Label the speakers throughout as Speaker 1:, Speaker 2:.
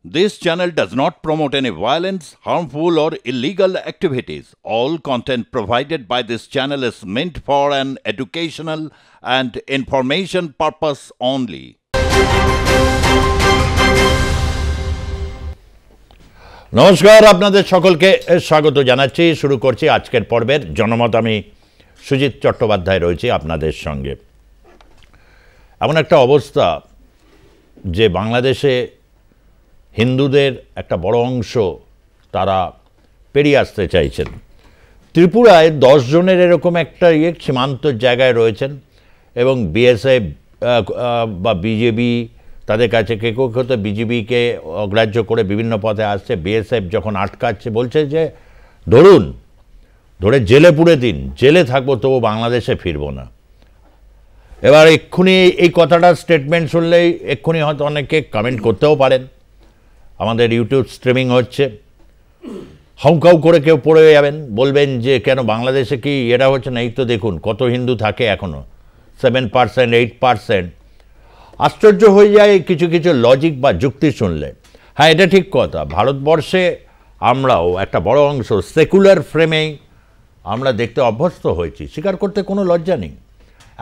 Speaker 1: This channel does not promote any violence, harmful, or illegal activities. All content provided by this channel is meant for an educational and information purpose only.
Speaker 2: নমস্কার, আপনাদের সকলকে স্বাগত জানাচ্ছি। শুরু করছি আজকের পর্বের জনমত। আমি সুজিত চট্টোপাধ্যায় রয়েছি আপনাদের সঙ্গে। এমন একটা অবস্থা যে বাংলাদেশে হিন্দুদের একটা বড় অংশ তারা পেরিয়ে আসতে চাইছেন। ত্রিপুরায় 10 জনের এরকম একটা সীমান্ত জায়গায় রয়েছেন এবং বিএসএফ বা বিজেপি তাদের কাছে কেউ তো বিজেপিকে অগ্রাহ্য করে বিভিন্ন পথে আসছে। বিএসএফ যখন আটকাচ্ছে বলছে যে ধরে জেলে পুরে দিন, জেলে থাকবো তবু বাংলাদেশে ফিরবো না। এবার এক্ষুনি এই কথাটা স্টেটমেন্ট শুনলেই এক্ষুনি হয়তো অনেকে কমেন্ট করতেও পারেন। আমাদের ইউটিউব স্ট্রিমিং হচ্ছে, হাউকাউ করে কেউ পড়ে যাবেন, বলবেন যে কেন বাংলাদেশে কি এটা হচ্ছে না? এই তো দেখুন কত হিন্দু থাকে এখনও, 7%, 8%। আশ্চর্য হয়ে যায় কিছু কিছু লজিক বা যুক্তি শুনলে। হ্যাঁ, এটা ঠিক কথা। ভারতবর্ষে আমরাও একটা বড় অংশ সেকুলার ফ্রেমেই আমরা দেখতে অভ্যস্ত হয়েছি, স্বীকার করতে কোনো লজ্জা নেই।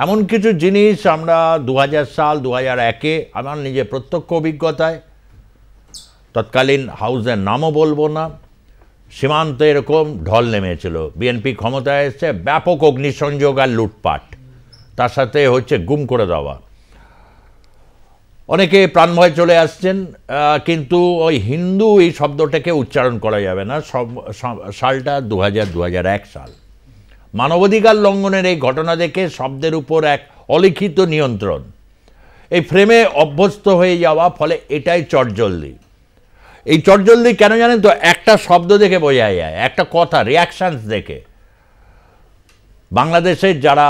Speaker 2: এমন কিছু জিনিস আমরা 2000 সাল 2001-এ আমার নিজের প্রত্যক্ষ অভিজ্ঞতায়, তৎকালীন হাউসের নামও বলবো না, সীমান্তে এরকম ঢল নেমেছিল। বিএনপি ক্ষমতায় এসছে, ব্যাপক অগ্নিসংযোগ আর লুটপাট, তার সাথে হচ্ছে গুম করে দেওয়া। অনেকে প্রাণভয় চলে আসছেন, কিন্তু ওই হিন্দু এই শব্দটাকে উচ্চারণ করা যাবে না। সালটা 2001 সাল। মানবাধিকার লঙ্ঘনের এই ঘটনা দেখে শব্দের উপর এক অলিখিত নিয়ন্ত্রণ, এই ফ্রেমে অভ্যস্ত হয়ে যাওয়া, ফলে এটাই চটজলদি। এই চটজলদি কেন জানেন তো? একটা শব্দ দেখে বোঝা যায়, একটা কথা, রিয়াকশানস দেখে। বাংলাদেশের যারা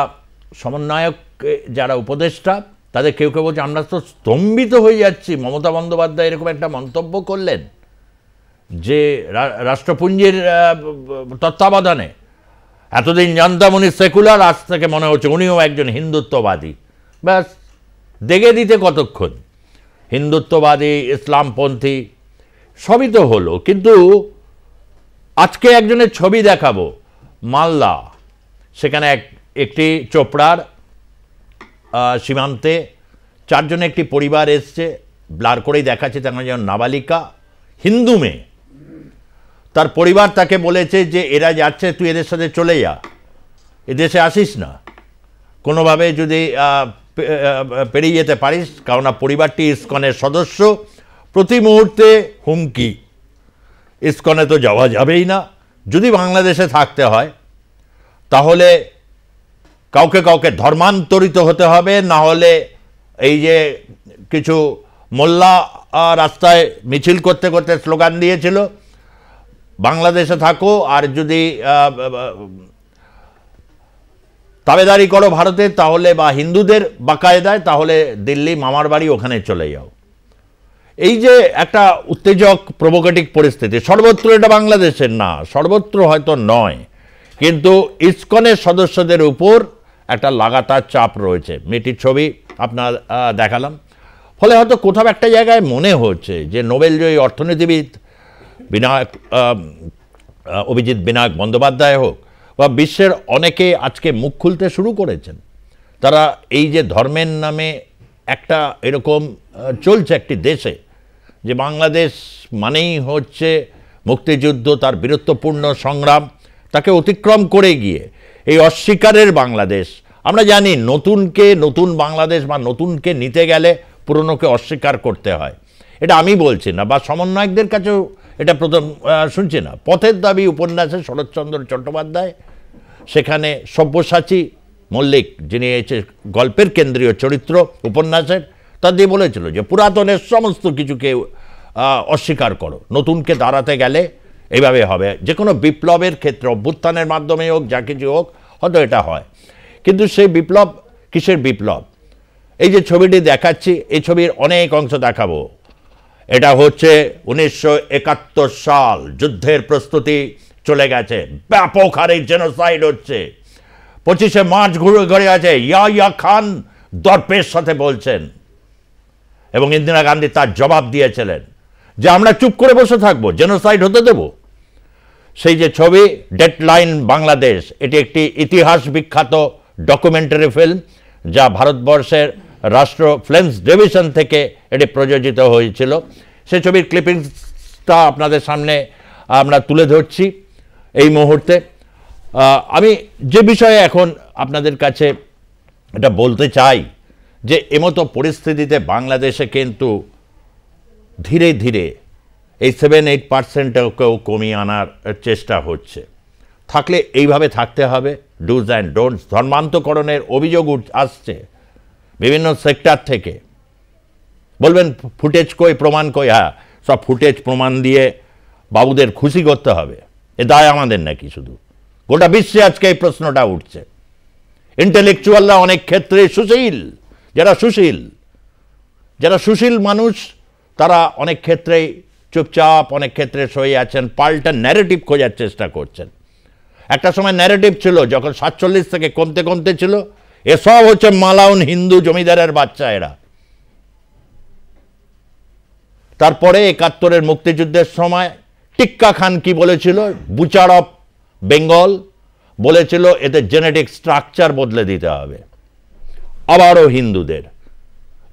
Speaker 2: সমন্বয়ক, যারা উপদেষ্টা, তাদের কেউ কেউ বলছে আমরা তো স্তম্ভিত হয়ে যাচ্ছি। মমতা বন্দ্যোপাধ্যায় এরকম একটা মন্তব্য করলেন যে রাষ্ট্রপুঞ্জের তত্ত্বাবধানে এতদিন জানতাম উনি সেকুলার, আজ থেকে মনে হচ্ছে উনিও একজন হিন্দুত্ববাদী। ব্যাস, দেখে দিতে কতক্ষণ? হিন্দুত্ববাদী, ইসলামপন্থী সবই তো হলো। কিন্তু আজকে একজনের ছবি দেখাবো, মালদা, সেখানে একটি চোপড়ার সীমান্তে 4 জনে একটি পরিবার এসছে, ব্লার করেই দেখাচ্ছে, তেমন যেমন নাবালিকা, হিন্দু মেয়ে। তার পরিবার তাকে বলেছে যে এরা যাচ্ছে, তুই এদের সাথে চলে যা, এদেশে আসিস না, কোনোভাবে যদি পেরিয়ে যেতে পারিস, কারণ পরিবারটি ইসকনের সদস্য। প্রতি মুহূর্তে হুমকি, ইসকনে তো যাওয়া যাবেই না, যদি বাংলাদেশে থাকতে হয় তাহলে কাউকে কাউকে ধর্মান্তরিত হতে হবে, না হলে এই যে কিছু মোল্লা রাস্তায় মিছিল করতে করতে স্লোগান দিয়েছিল, বাংলাদেশে থাকো, আর যদি তাবেদারি করো ভারতে তাহলে, বা হিন্দুদের বাকায়দায়, তাহলে দিল্লি মামার বাড়ি, ওখানে চলে যাও। এই যে একটা উত্তেজক প্রভোকেটিভ পরিস্থিতি, সর্বত্র এটা বাংলাদেশের না, সর্বত্র হয়তো নয়, কিন্তু ইসকনের সদস্যদের উপর একটা লাগাতার চাপ রয়েছে। মেয়েটির ছবি আপনার দেখালাম। ফলে হয়তো কোথাও একটা জায়গায় মনে হচ্ছে যে নোবেলজয়ী অর্থনীতিবিদ অভিজিৎ বিনায়ক বন্দ্যোপাধ্যায় হোক, বা বিশ্বের অনেকে আজকে মুখ খুলতে শুরু করেছেন। তারা এই যে ধর্মের নামে একটা এরকম চলছে একটি দেশে, যে বাংলাদেশ মানেই হচ্ছে মুক্তিযুদ্ধ, তার বীরত্বপূর্ণ সংগ্রাম, তাকে অতিক্রম করে গিয়ে এই অস্বীকারের বাংলাদেশ। আমরা জানি নতুনকে নতুন বাংলাদেশ বা নতুনকে নিতে গেলে পুরনোকে অস্বীকার করতে হয়। এটা আমি বলছি না, বা সমন্বয়কদের কাছেও এটা প্রথম শুনছি না। পথের দাবি উপন্যাসে শরৎচন্দ্র চট্টোপাধ্যায়, সেখানে সব্যসাচী মল্লিক, যিনি হচ্ছে গল্পের কেন্দ্রীয় চরিত্র উপন্যাসের, তা দিয়ে বলেছিল যে পুরাতনের সমস্ত কিছুকে অস্বীকার করো, নতুনকে দাঁড়াতে গেলে এইভাবে হবে। যে কোনো বিপ্লবের ক্ষেত্রে, অভ্যুত্থানের মাধ্যমে হোক, যা কিছু হোক, হয়তো এটা হয়, কিন্তু সেই বিপ্লব কিসের বিপ্লব? এই যে ছবিটি দেখাচ্ছি, এই ছবির অনেক অংশ দেখাবো। এটা হচ্ছে 1971 সাল, যুদ্ধের প্রস্তুতি চলে গেছে, ব্যাপক হারে জেনোসাইড হচ্ছে। 25শে মার্চ ঘুরে গেছে, ইয়াহিয়া খান দর্পের সাথে বলছেন, এবং ইন্দিরা গান্ধী তার জবাব দিয়েছিলেন যে আমরা চুপ করে বসে থাকবো, জেনোসাইড হতে দেব? সেই যে ছবি ডেডলাইন বাংলাদেশ, এটি একটি ইতিহাস বিখ্যাত ডকুমেন্টারি ফিল্ম, যা ভারতবর্ষের রাষ্ট্র ফিল্মস ডিভিশন থেকে এটি প্রযোজিত হয়েছিল। সেই ছবির ক্লিপিংসটা আপনাদের সামনে আমরা তুলে ধরছি এই মুহূর্তে। আমি যে বিষয়ে এখন আপনাদের কাছে এটা বলতে চাই যে এমতো পরিস্থিতিতে বাংলাদেশে কিন্তু ধীরে ধীরে এই 7-8%কেও কমিয়ে আনার চেষ্টা হচ্ছে। থাকলে এইভাবে থাকতে হবে। ডুজ অ্যান্ড ডোন্টস, ধর্মান্তকরণের অভিযোগ আসছে বিভিন্ন সেক্টর থেকে। বলবেন ফুটেজ কই, প্রমাণ কই? হ্যাঁ, সব ফুটেজ প্রমাণ দিয়ে বাবুদের খুশি করতে হবে, এ দায় আমাদের নাকি? শুধু গোটা বিশ্বে আজকে এই প্রশ্নটা উঠছে। ইন্টেলেকচুয়ালরা অনেক ক্ষেত্রে সুশীল, যারা সুশীল মানুষ তারা অনেক ক্ষেত্রেই চুপচাপ, অনেক ক্ষেত্রে সই আছেন, পাল্টা ন্যারেটিভ খোঁজার চেষ্টা করছেন। একটা সময় ন্যারেটিভ ছিল যখন 47 থেকে কমতে কমতে ছিল, এসব হচ্ছে মালাউন হিন্দু জমিদারের বাচ্চা এরা। তারপরে 71-এর মুক্তিযুদ্ধের সময় টিক্কা খান কি বলেছিল? বুচার অফ বেঙ্গল বলেছিল এতে জেনেটিক স্ট্রাকচার বদলে দিতে হবে। আবারও হিন্দুদের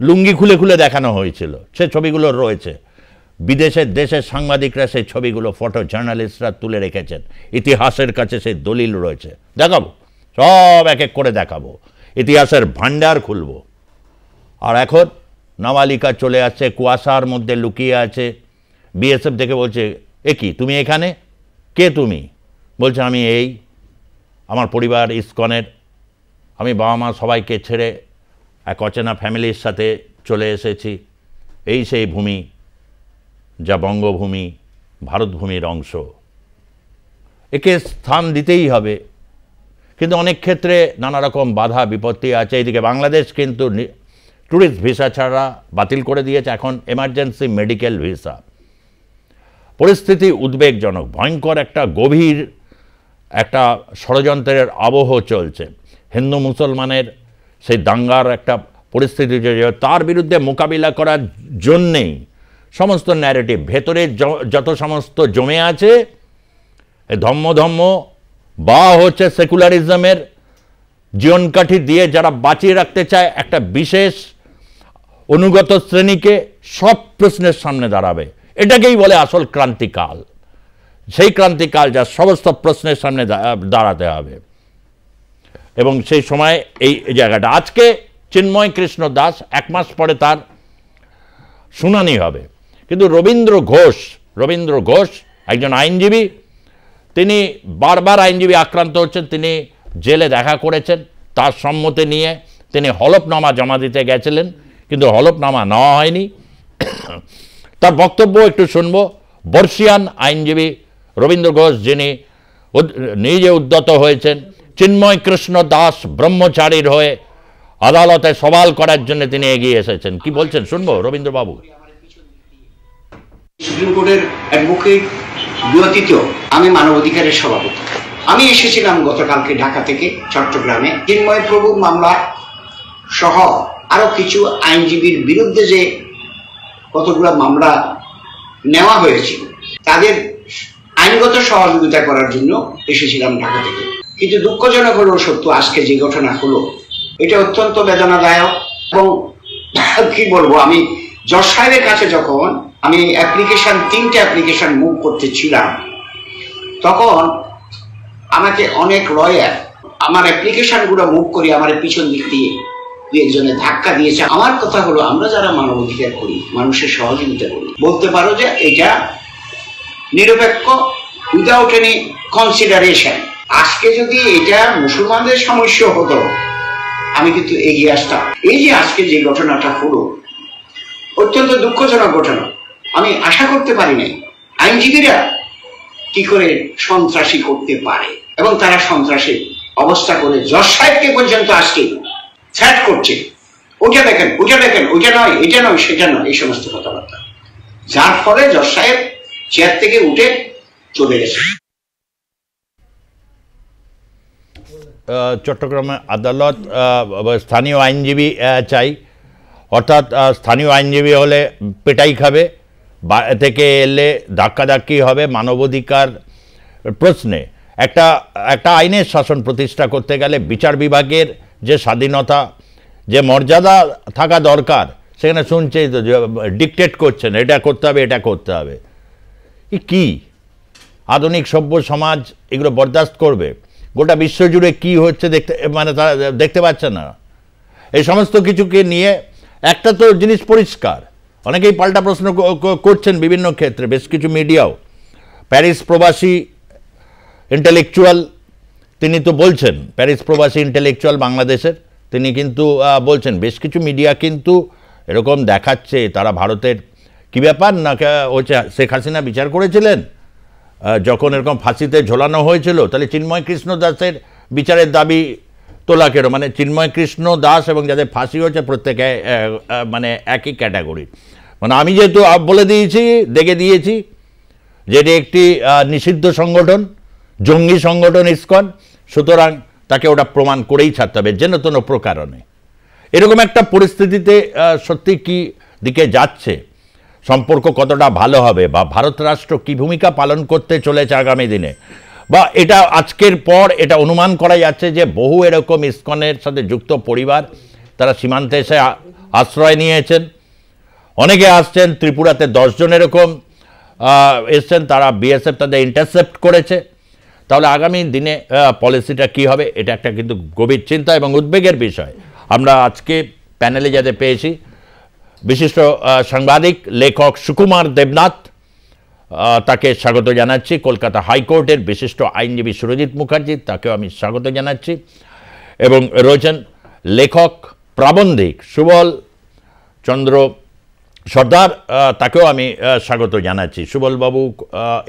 Speaker 2: লুঙ্গি খুলে খুলে দেখানো হয়েছিল, সে ছবিগুলো রয়েছে। বিদেশের দেশের সাংবাদিকরা সেই ছবিগুলো, ফটো জার্নালিস্টরা তুলে রেখেছেন, ইতিহাসের কাছে সেই দলিল রয়েছে। দেখাবো, সব এক এক করে দেখাবো, ইতিহাসের ভান্ডার খুলব। আর এখন নাবালিকা চলে আসছে, কুয়াশার মধ্যে লুকিয়ে আছে। বিএসএফ দেখে বলছে, এ কি তুমি এখানে? কে তুমি? বলছে আমি আমার পরিবার ইসকনের, আমি বাবা মা সবাইকে ছেড়ে এক অচেনা ফ্যামিলির সাথে চলে এসেছি। এই সেই ভূমি যা বঙ্গভূমি, ভারতভূমির অংশ, একে স্থান দিতেই হবে। কিন্তু অনেক ক্ষেত্রে নানা রকম বাধা বিপত্তি আছে। এইদিকে বাংলাদেশ কিন্তু ট্যুরিস্ট ভিসা ছাড়া বাতিল করে দিয়েছে, এখন এমার্জেন্সি মেডিকেল ভিসা। পরিস্থিতি উদ্বেগজনক, ভয়ঙ্কর একটা গভীর একটা ষড়যন্ত্রের আবহ চলছে। হিন্দু মুসলমানের সেই দাঙ্গার একটা পরিস্থিতি, তার বিরুদ্ধে মোকাবিলা করার জন্যেই সমস্ত ন্যারেটিভ ভেতরে যত সমস্ত জমে আছে, ধম্ম বা হচ্ছে সেকুলারিজমের জীবনকাঠি দিয়ে যারা বাঁচিয়ে রাখতে চায় একটা বিশেষ অনুগত শ্রেণীকে, সব প্রশ্নের সামনে দাঁড়াবে। এটাকেই বলে আসল ক্রান্তিকাল। সেই ক্রান্তিকাল যা সমস্ত প্রশ্নের সামনে দাঁড়াতে হবে। এবং সেই সময় এই জায়গাটা, আজকে চিন্ময় কৃষ্ণ দাস, 1 মাস পরে তার শুনানি হবে। কিন্তু রবীন্দ্র ঘোষ একজন আইনজীবী, তিনি বারবার আইনজীবী আক্রান্ত হচ্ছেন। তিনি জেলে দেখা করেছেন, তার সম্মতি নিয়ে তিনি হলফনামা জমা দিতে গেছিলেন, কিন্তু হলফনামা নেওয়া হয়নি। তার বক্তব্য একটু শুনব। বর্ষিয়ান আইনজীবী রবীন্দ্র ঘোষ, যিনি নিজে উদ্যত হয়েছেন চিন্ময় কৃষ্ণ দাস ব্রহ্মচারীর হয়ে আদালতে সওয়াল করার জন্য তিনি এগিয়ে এসেছেন। কি বলছেন শুনবো রবীন্দ্রবাবু।
Speaker 3: সুপ্রিম কোর্টের অ্যাডভোকেট ব্যতীত আমি মানবাধিকারের সভাপতি। আমি এসেছিলাম গতকালকে ঢাকা থেকে চট্টগ্রামে চিন্ময় প্রভু মামলা সহ আরো কিছু আইনজীবীর বিরুদ্ধে যে কতগুলো মামলা নেওয়া হয়েছিল তাদের আইনগত সহযোগিতা করার জন্য এসেছিলাম ঢাকা থেকে। কিন্তু দুঃখজনক হলো সত্য, আজকে যে ঘটনা হলো এটা অত্যন্ত বেদনাদায়ক। এবং কি বলবো, আমি জজ সাহেবের কাছে যখন আমি তিনটে অ্যাপ্লিকেশন মুভ করতেছিলাম, তখন আমাকে অনেক লয়ার আমার অ্যাপ্লিকেশন গুলো মুভ করি আমার পিছন দিক দিয়ে একজনে ধাক্কা দিয়েছে। আমার কথা হলো, আমরা যারা মানবাধিকার করি, মানুষের সহযোগিতা করি, বলতে পারো যে এটা নিরপেক্ষ, উইদাউট এনি কনসিডারেশন। আজকে যদি এটা মুসলমানদের সমস্যা হতো, আমি কিন্তু এগিয়ে আসতাম। এই যে আজকে যে ঘটনাটা হলো, অত্যন্ত দুঃখজনক ঘটনা। আমি আশা করতে পারি নাই আইনজীবীরা কি করে সন্ত্রাসী করতে পারে, এবং তারা সন্ত্রাসী অবস্থা করে জজ সাহেবকে পর্যন্ত আজকে থ্রেট করছে, ওটা দেখেন, ওটা দেখেন, ওইটা নয়, এটা নয়, সেটা নয়, এই সমস্ত কথাবার্তা, যার ফলে জজ সাহেব চেয়ার থেকে উঠে চলে গেছে।
Speaker 2: চট্টগ্রামে আদালত স্থানীয় আইনজীবী চাই, অর্থাৎ স্থানীয় আইনজীবী হলে পেটাই খাবে, থেকে এলে ধাক্কাধাক্কি হবে মানবাধিকার প্রশ্নে। একটা আইনের শাসন প্রতিষ্ঠা করতে গেলে বিচার বিভাগের যে স্বাধীনতা, যে মর্যাদা থাকা দরকার, সেখানে শুনছে তো ডিকটেট করছেন এটা করতে হবে, এটা করতে হবে। কি আধুনিক সভ্য সমাজ এগুলো বরদাস্ত করবে? গোটা বিশ্বজুড়ে কি হচ্ছে তারা দেখতে পাচ্ছে না। এই সমস্ত কিছুকে নিয়ে একটা তো জিনিস পরিষ্কার, অনেকেই পাল্টা প্রশ্ন করছেন বিভিন্ন ক্ষেত্রে, বেশ কিছু মিডিয়াও। প্যারিস প্রবাসী ইন্টেলেকচুয়াল তিনি তো বলছেন, প্যারিস প্রবাসী ইন্টেলেকচুয়াল বাংলাদেশের, তিনি কিন্তু বলছেন বেশ কিছু মিডিয়া কিন্তু এরকম দেখাচ্ছে তারা ভারতের কি ব্যাপার না হচ্ছে শেখ হাসিনা বিচার করেছিলেন যখন এরকম ফাঁসিতে ঝোলানো হয়েছিল, তাহলে চিন্ময় কৃষ্ণ দাসের বিচারের দাবি তোলা কেন? মানে চিন্ময় কৃষ্ণ দাস এবং যাদের ফাঁসি হয়েছে প্রত্যেকে মানে একই ক্যাটাগরি। মানে আমি যেহেতু বলে দিয়েছি, দেখে দিয়েছি যে এটি একটি নিষিদ্ধ সংগঠন, জঙ্গি সংগঠন ইসকন, সুতরাং তাকে ওটা প্রমাণ করেই ছাড়তে হবে যেন কোনো প্রকারণে। এরকম একটা পরিস্থিতিতে সত্যি কি দিকে যাচ্ছে, সম্পর্ক কতটা ভালো হবে, বা ভারত রাষ্ট্র কী ভূমিকা পালন করতে চলেছে আগামী দিনে, বা এটা আজকের পর এটা অনুমান করা যাচ্ছে যে বহু এরকম ইসকনের সাথে যুক্ত পরিবার তারা সীমান্তে এসে আশ্রয় নিয়েছেন, অনেকে আসছেন। ত্রিপুরাতে 10 জন এরকম এসছেন, তারা বিএসএফ তাদের ইন্টারসেপ্ট করেছে। তাহলে আগামী দিনে পলিসিটা কি হবে, এটা একটা কিন্তু গভীর চিন্তা এবং উদ্বেগের বিষয়। আমরা আজকে প্যানেলে যাতে পেয়েছি বিশিষ্ট সাংবাদিক লেখক সুকুমার দেবনাথ, তাকে স্বাগত জানাচ্ছি। কলকাতা হাইকোর্টের বিশিষ্ট আইনজীবী সুরজিৎ মুখার্জি, তাকেও আমি স্বাগত জানাচ্ছি। এবং রয়েছেন লেখক প্রাবন্ধিক সুবল চন্দ্র সর্দার, তাকেও আমি স্বাগত জানাচ্ছি। সুবলবাবু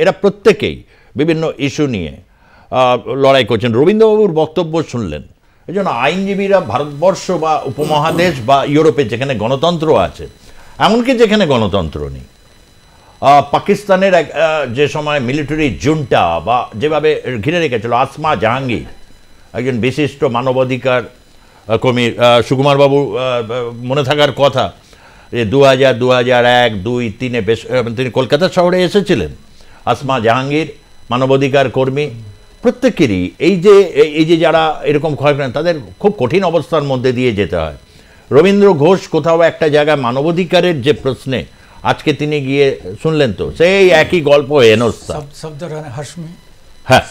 Speaker 2: এরা প্রত্যেকেই বিভিন্ন ইস্যু নিয়ে লড়াই করছেন। রবীন্দ্রবাবুর বক্তব্য শুনলেন, এই জন্য আইনজীবীরা ভারতবর্ষ বা উপমহাদেশ বা ইউরোপে যেখানে গণতন্ত্র আছে, এমনকি যেখানে গণতন্ত্র নেই, পাকিস্তানের যে সময় মিলিটারি জুন্টা বা যেভাবে ঘিরে রেখেছিল, আসমা জাহাঙ্গীর একজন বিশিষ্ট মানবাধিকার কর্মী, সুকুমারবাবু মনে থাকার কথা যে 2000, 2001, 2, 3 বেশ তিনি কলকাতা শহরে এসেছিলেন। আসমা জাহাঙ্গীর মানবাধিকার কর্মী, প্রত্যেকেরই এই যে যারা এরকম ক্ষয় করেন তাদের খুব কঠিন অবস্থার মধ্যে দিয়ে যেতে হয়। রবীন্দ্র ঘোষ কোথাও একটা জায়গায় মানবাধিকারের যে প্রশ্নে আজকে তিনি গিয়ে শুনলেন, তো সেই একই গল্প হেনস্থা। হ্যাঁ,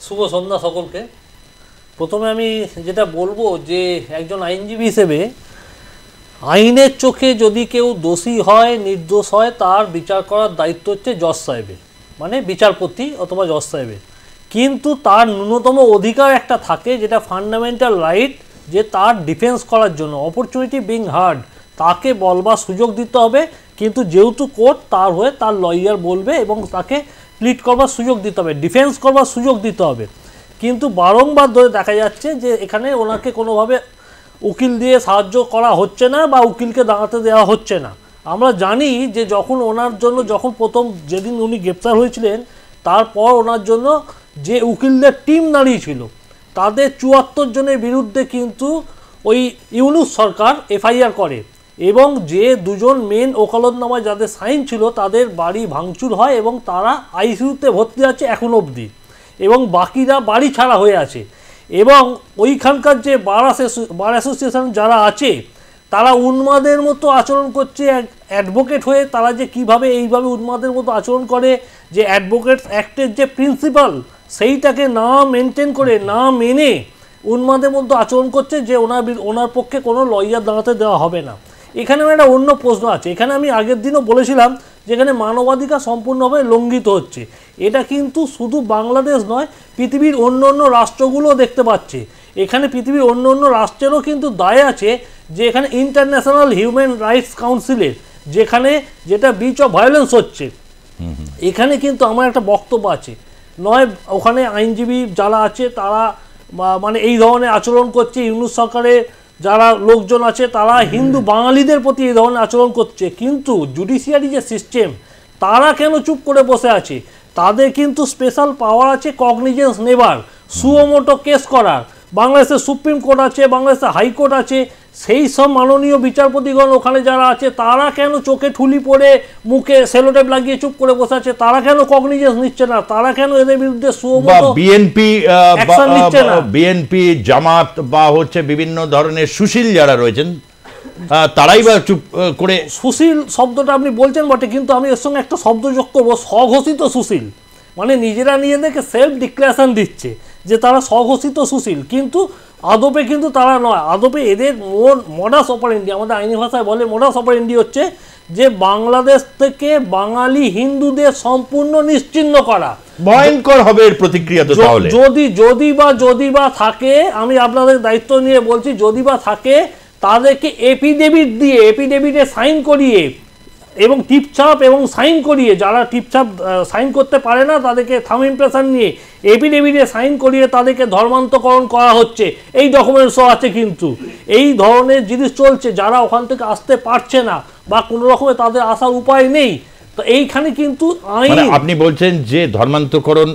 Speaker 4: শুভ সন্ধ্যা সকলকে। প্রথমে আমি যেটা বলবো যে একজন আইনজীবী হিসেবে আইনের চোখে যদি কেউ দোষী হয়, নির্দোষ হয়, তার বিচার করার দায়িত্ব হচ্ছে জজ সাহেবের, মানে বিচারপতি অথবা জজ সাহেবের। কিন্তু তার ন্যূনতম অধিকার একটা থাকে, যেটা ফান্ডামেন্টাল রাইট, যে তার ডিফেন্স করার জন্য অপরচুনিটি বিং হার্ড তাকে বলবার সুযোগ দিতে হবে। কিন্তু যেহেতু কোর্ট তার হয়ে তার লয়ার বলবে এবং তাকে প্লিড করবার সুযোগ দিতে হবে, ডিফেন্স করবার সুযোগ দিতে হবে। কিন্তু বারংবার ধরে দেখা যাচ্ছে যে এখানে ওনাকে কোনোভাবে উকিল দিয়ে সাহায্য করা হচ্ছে না বা উকিলকে দাঁড়াতে দেওয়া হচ্ছে না। আমরা জানি যে যখন ওনার জন্য প্রথম যেদিন উনি গ্রেপ্তার হয়েছিলেন, তারপর ওনার জন্য যে উকিলদের টিম দাঁড়িয়েছিল তাদের 74 জনের বিরুদ্ধে কিন্তু ওই ইউনূস সরকার এফআইআর করে, এবং যে 2 জন মেন ওকালতনামায় যাদের সাইন ছিল তাদের বাড়ি ভাঙচুর হয় এবং তারা আইসিইউতে ভর্তি আছে এখনও অবধি, এবং বাকিরা বাড়ি ছাড়া হয়ে আছে। এবং ওইখানকার যে বার অ্যাসোসিয়েশন যারা আছে তারা উন্মাদের মতো আচরণ করছে। অ্যাডভোকেট হয়ে তারা যে কিভাবে এইভাবে উন্মাদের মতো আচরণ করে, যে অ্যাডভোকেটস অ্যাক্টের যে প্রিন্সিপাল সেইটাকে না মেনটেন করে, না মেনে উন্মাদের মতো আচরণ করছে, যে ওনার পক্ষে কোনো লয়ার দাঁড়াতে দেওয়া হবে না। এখানে একটা অন্য প্রশ্ন আছে। এখানে আমি আগের দিনও বলেছিলাম যেখানে মানবাধিকার সম্পূর্ণভাবে লঙ্ঘিত হচ্ছে। এটা কিন্তু শুধু বাংলাদেশ নয়, পৃথিবীর অন্য অন্য রাষ্ট্রগুলো দেখতে পাচ্ছে। এখানে পৃথিবীর অন্য অন্য রাষ্ট্রেরও কিন্তু দায় আছে, যে এখানে ইন্টারন্যাশনাল হিউম্যান রাইটস কাউন্সিলের যেটা ব্রিচ অফ ভায়োলেন্স হচ্ছে, এখানে কিন্তু আমার একটা বক্তব্য আছে। নয় ওখানে আইনজীবী যারা আছে তারা মানে এই ধরনের আচরণ করছে, ইউনূস সরকারের যারা লোকজন আছে তারা হিন্দু বাঙালিদের প্রতি এই ধরনের আচরণ করছে, কিন্তু জুডিশিয়ারি যে সিস্টেম তারা কেন চুপ করে বসে আছে? তাদের কিন্তু স্পেশাল পাওয়ার আছে কগনিজেন্স নেবার, সুমোটো কেস করার। বাংলাদেশের সুপ্রিম কোর্ট আছে, বাংলাদেশের হাইকোর্ট আছে, সেই সব মাননীয় বিচারপতিগণ ওখানে যারা আছে তারা কেন চোখে ঠুলি পরে মুখে সেলোটেপ লাগিয়ে চুপ করে বসে আছে? তারা কেন কগনিজেন্স নিচ্ছে না? তারা কেন এদের বিরুদ্ধে
Speaker 2: বিএনপি জামাত বা হচ্ছে বিভিন্ন ধরনের সুশীল যারা রয়েছেন তারাই বা চুপ করে?
Speaker 4: সুশীল শব্দটা আপনি বলছেন বটে, কিন্তু আমি এর সঙ্গে একটা শব্দ যোগ করবো, স্বঘোষিত সুশীল। মানে নিজেরা নিজেদেরকে সেলফ ডিক্লারেশন দিচ্ছে যে তারা স্বঘোষিত সুশীল, কিন্তু আদপে কিন্তু তারা নয়। আদপে এদের মডাস অপারেন্ডি, আমাদের আইনি ভাষায় বলে মডাস অপারেন্ডি হচ্ছে যে বাংলাদেশ থেকে বাঙালি হিন্দুদের সম্পূর্ণ নিশ্চিহ্ন করা।
Speaker 2: ভয়ঙ্কর হবে এর প্রতিক্রিয়া তো তাহলে।
Speaker 4: যদি বা থাকে, আমি আপনাদের দায়িত্ব নিয়ে বলছি, যদি বা থাকে তাদেরকে এপিডেভিটে সাইন করিয়ে এবং টিপছাপ এবং সাইন করিয়ে, যারা টিপছাপ সাইন করতে পারে না তাদেরকে থাম ইমপ্রেশন নিয়ে এপিডেভিটে সাইন করিয়ে তাদেরকে ধর্মান্তকরণ করা হচ্ছে। এই ডকুমেন্টসও আছে, কিন্তু এই ধরনের জিনিস চলছে। যারা ওখান থেকে আসতে পারছে না বা কোনো রকমের তাদের আসার উপায় নেই, তো এইখানে কিন্তু
Speaker 2: আপনি বলছেন যে ধর্মান্তকরণ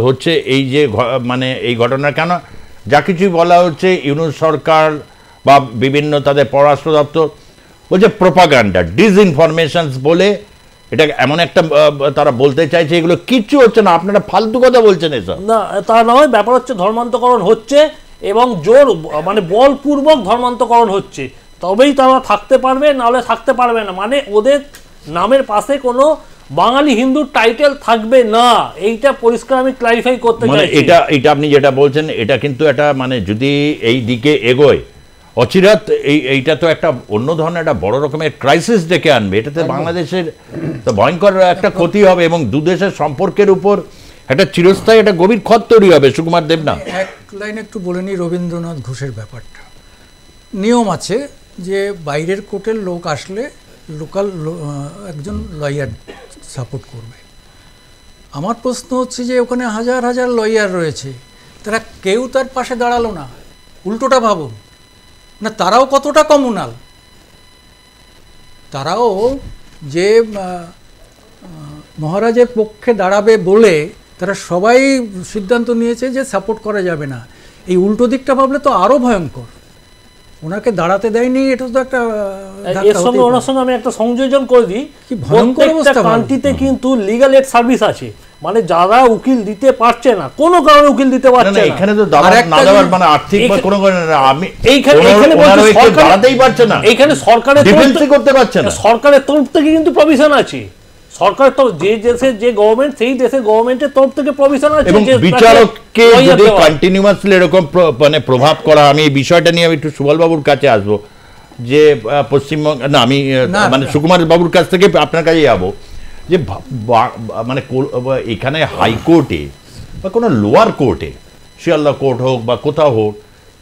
Speaker 2: হচ্ছে এই যে মানে এই ঘটনা কেন যা কিছুই বলা হচ্ছে ইউনূস সরকার বা বিভিন্ন তাদের পররাষ্ট্র দপ্তর বলছে প্রোপাগান্ডা, ডিসইনফরমেশনস বলে এটা এমন একটা তারা বলতে চাইছে এগুলো কিচ্ছু হচ্ছে না, আপনারা ফালতু কথা বলছেন এসব।
Speaker 4: না, তা নয়, ব্যাপার হচ্ছে ধর্মান্তকরণ হচ্ছে এবং জোর মানে বলপূর্বক ধর্মান্তকরণ হচ্ছে, তবেই তারা থাকতে পারবে, নাহলে থাকতে পারবে না। মানে ওদের নামের পাশে কোনো বাঙালি হিন্দুর টাইটেল থাকবে না, এইটা পরিষ্কার আমি ক্লারিফাই করতে চাই।
Speaker 2: এটা আপনি যেটা বলছেন এটা কিন্তু একটা মানে যদি এই দিকে এগোয় অচিরাত এইটা তো একটা অন্য ধরনের একটা বড় রকমের ক্রাইসিস ডেকে আনবে। এটাতে বাংলাদেশের তো ভয়ঙ্কর একটা ক্ষতি হবে এবং দু দেশের সম্পর্কের উপর একটা চিরস্থায়ী একটা গভীর ক্ষত তৈরি হবে। সুকুমার দেবনাথ,
Speaker 5: এক লাইন একটু বলে নিই রবীন্দ্রনাথ ঘোষের ব্যাপারটা। নিয়ম আছে যে বাইরের কোর্টের লোক আসলে লোকাল একজন লয়ার সাপোর্ট করবে। আমার প্রশ্ন হচ্ছে যে ওখানে হাজার হাজার লয়ার রয়েছে, তারা কেউ তার পাশে দাঁড়ালো না। উল্টোটা ভাবুন না, তারাও কতটা কমিউনাল। তারাও যে মহারাজের পক্ষে দাঁড়াবে বলে তারা সবাই সিদ্ধান্ত নিয়েছে যে সাপোর্ট করা যাবে না। এই উল্টো দিকটা ভাবলে তো আরও ভয়ঙ্কর। ওনাকে দাঁড়াতে দেয়নি, এটা তো একটা।
Speaker 4: এর সঙ্গে ওনার সঙ্গে আমি একটা সংযোজন করে দিই,
Speaker 5: কি ভয়ঙ্কর অবস্থা।
Speaker 4: কান্ট্রিতে কিন্তু লিগ্যাল এড সার্ভিস আছে, মানে যারা উকিল দিতে পারছে না, কোনো কারণে উকিল দিতে পারছে না,
Speaker 2: এখানে তো না দেওয়ার মানে আর্থিক বা কোনো আমি
Speaker 4: এইখানে
Speaker 2: দাঁড়াতেই পারছে না,
Speaker 4: এইখানে সরকারের
Speaker 2: ডিফেন্স করতে পারছে না।
Speaker 4: সরকারের তরফ থেকে কিন্তু প্রভিশন আছে, সরকার তো যে দেশের যে গভর্নমেন্ট সেই দেশের গভর্নমেন্টের তরফ থেকে প্রভিশন আছে।
Speaker 2: এবং বিচারককে যদি কন্টিনিউয়াসলি এরকম মানে প্রভাব করা, আমি এই বিষয়টা নিয়ে আমি একটু সুবল বাবুর কাছে আসবো, যে পশ্চিমবঙ্গ না আমি মানে সুকুমার বাবুর কাছ থেকে আপনার কাছে যাবো, যে মানে এখানে হাইকোর্টে বা কোনো লোয়ার কোর্টে, শিয়ালদা কোর্ট হোক বা কোথাও হোক,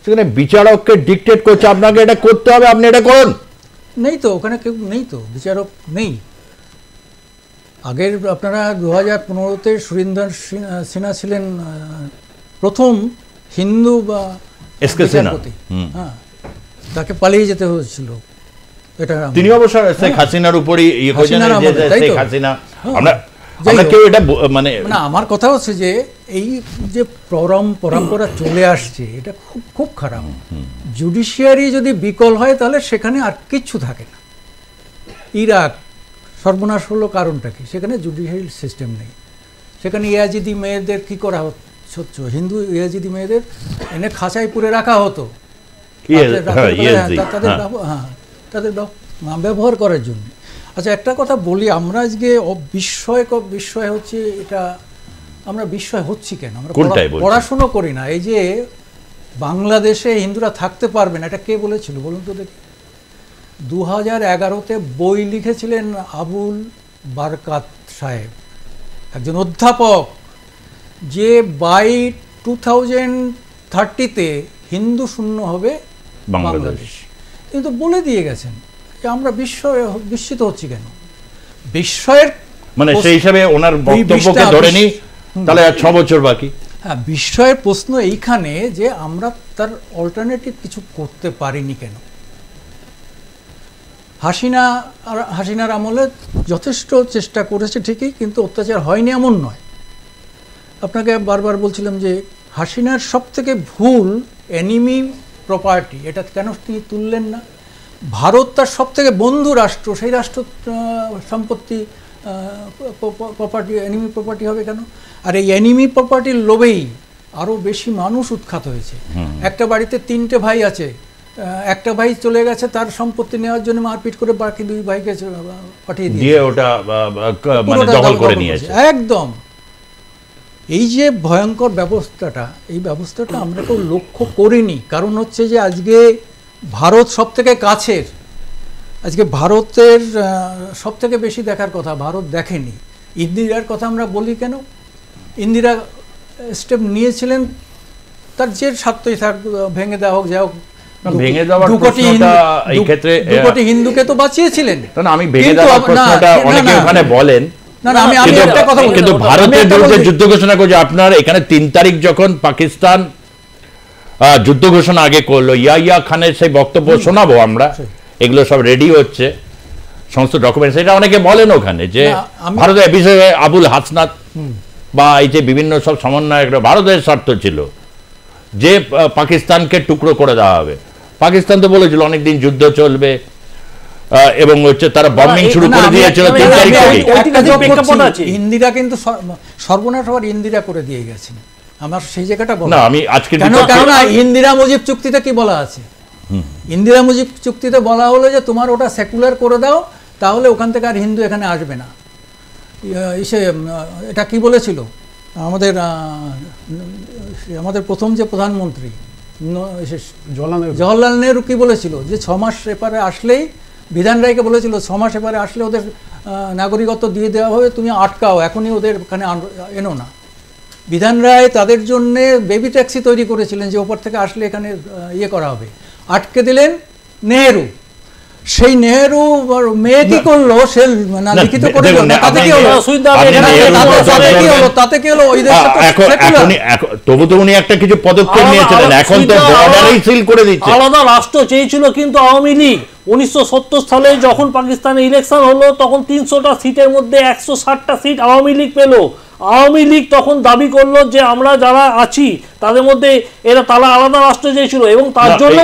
Speaker 2: সেখানে বিচারককে ডিকটেট করছে আপনাকে এটা করতে হবে, আপনি এটা করুন।
Speaker 5: নেই তো, ওখানে কেউ নেই তো, বিচারক নেই। আগের আপনারা 2015-তে সুরিন্দর সিনহা ছিলেন প্রথম হিন্দু বা বিচারপতি, হ্যাঁ, তাকে পালিয়ে যেতে হয়েছিল। এটা
Speaker 2: তিনি অবশ্য শেখ হাসিনার উপরই শেখ হাসিনা, আমরা কেউ এটা মানে
Speaker 5: না, আমার কথা হচ্ছে যে এই যে পরম্পরা চলে আসছে এটা খুব খুব খারাপ। জুডিশিয়ারি যদি বিকল হয় তাহলে সেখানে আর কিচ্ছু থাকে না। ইরাক সর্বনাশ হলো কারণটা কি? সেখানে জুডিশিয়ারি সিস্টেম নেই। সেখানে ইয়াজিদি মেয়েদের কি করা হচ্ছে? হিন্দু ইয়াজিদি মেয়েদের এনে খাঁচায় পুরে রাখা হতো তাদের ব্যবহার করার জন্য। আচ্ছা, একটা কথা বলি, আমরা আজকে বিস্ময় হচ্ছে, এটা আমরা বিস্ময় হচ্ছি কেন? আমরা পড়াশুনো করি না। এই যে বাংলাদেশে হিন্দুরা থাকতে পারবে না, এটা কে বলেছিল বলুন তো দেখি? 2011-তে বই লিখেছিলেন আবুল বারকাত সাহেব, একজন অধ্যাপক, যে বাই 2030-তে হিন্দু শূন্য হবে বাংলাদেশ। কিন্তু বলে দিয়ে গেছেন যে আমরা বিস্মিত হচ্ছি কেন? বিস্ময়ের
Speaker 2: মানে সেই হিসাবে ওনার বক্তব্যকে ধরে নি, তাহলে আর 6 বছর বাকি।
Speaker 5: হ্যাঁ, বিস্ময়ের প্রশ্ন এইখানে যে আমরা তার অল্টারনেটিভ কিছু করতে পারিনি কেন? হাসিনার আমলে যথেষ্ট চেষ্টা করেছে ঠিকই, কিন্তু অত্যাচার হয়নি এমন নয়। আপনাকে বারবার বলছিলাম যে হাসিনার সবথেকে ভুল এনিমি প্রপার্টি, এটা কেন তিনি তুললেন না? ভারত তার সব থেকে বন্ধু রাষ্ট্র, সেই রাষ্ট্র সম্পত্তি প্রপার্টি, এনিমি প্রপার্টি হবে কেন? আর এই এনিমি প্রপার্টির লোভেই আরও বেশি মানুষ উৎখাত হয়েছে। একটা বাড়িতে 3টে ভাই আছে, একটা ভাই চলে গেছে তার সম্পত্তি নেওয়ার জন্য মারপিট করে বাকি 2 ভাইকে পাঠিয়ে দিয়ে
Speaker 2: ওটা মানে দখল করে নিয়েছে
Speaker 5: একদম। এই যে ভয়ঙ্কর ব্যবস্থাটা, এই ব্যবস্থাটা আমরা কেউ লক্ষ্য করিনি। কারণ হচ্ছে যে আজকে ভারত সব থেকে কাছের, আজকে ভারতের সব থেকে বেশি দেখার কথা ভারত দেখেনি। ইন্দিরার কথা আমরা বলি কেন? ইন্দিরা স্টেপ নিয়েছিলেন, তার যে স্বার্থই থাক, ভেঙে দেওয়া হোক, যা হোক,
Speaker 2: ভেঙে দেওয়ার প্রশ্নটা এই ক্ষেত্রে
Speaker 5: 2 কোটি হিন্দুকে তো বাঁচিয়েছিলেন।
Speaker 2: আমি ভেঙে দেওয়ার প্রশ্নটা অনেকে ওখানে বলেন,
Speaker 5: আমি একটা কথা বলি,
Speaker 2: কিন্তু ভারতের বিরুদ্ধে যুদ্ধ ঘোষণা করছে আপনার এখানে 3 তারিখ যখন পাকিস্তান যুদ্ধ ঘোষণা আগে করলো, ইয়াহিয়া খানের সেই বক্তব্য শোনাবো আমরা, এগুলো সব রেডি হচ্ছে সমস্ত ডকুমেন্টস। এটা অনেকে বলেন ওখানে যে ভারতের বিষয়ে আবুল হাসনাত বা এই যে বিভিন্ন সব সমন্বয়করা, ভারতের স্বার্থ ছিল যে পাকিস্তানকে টুকরো করে দেওয়া হবে। পাকিস্তান তো বলেছিল অনেকদিন যুদ্ধ চলবে এবং হচ্ছে তারা বম্বিং শুরু করে দিয়েছিল 3 তারিখ থেকে।
Speaker 5: ইন্দিরা কিন্তু সর্বনাশ হওয়ার ইন্দিরা করে দিয়ে গেছেন, আমার সেই জায়গাটা বলা।
Speaker 2: না আমি আজকে
Speaker 5: কেন ইন্দিরা মুজিব চুক্তিতে কি বলা আছে? ইন্দিরা মুজিব চুক্তিতে বলা হলো যে তোমার ওটা সেকুলার করে দাও, তাহলে ওখান থেকে আর হিন্দু এখানে আসবে না। এটা কি বলেছিল আমাদের প্রথম যে প্রধানমন্ত্রী জওহরলাল নেহরু কি বলেছিল যে 6 মাস এপারে আসলেই, বিধান রায়কে বলেছিল 6 মাস এপারে আসলে ওদের নাগরিকত্ব দিয়ে দেওয়া হবে, তুমি আটকাও, এখনই ওদের এখানে এনো না। বিধান রায় তাদের জন্য বেবি ট্যাক্সি তৈরি করেছিলেন যে ওপর থেকে আসলে এখানে ইয়ে করা হবে, আটকে দিলেন নেহেরু। সেই নেহেরু মেয়ে কি করলো, সে লিখিত করে তাতে কি হলো, তাতে কি হলো?
Speaker 2: তবু তো উনি একটা কিছু পদক্ষেপ নিয়েছিলেন, এখন তো বর্ডারই সিল করে দিচ্ছে।
Speaker 4: আলাদা রাষ্ট্র চেয়েছিল কিন্তু আওয়ামী লীগ 1970 সালে যখন পাকিস্তানে ইলেকশন হলো, তখন 300টা সিটের মধ্যে 160টা সিট আওয়ামী লীগ পেল। আওয়ামী লীগ তখন দাবি করলো যে আমরা যারা আছি তাদের মধ্যে এরা তারা আলাদা রাষ্ট্র চেয়েছিল এবং তার জন্য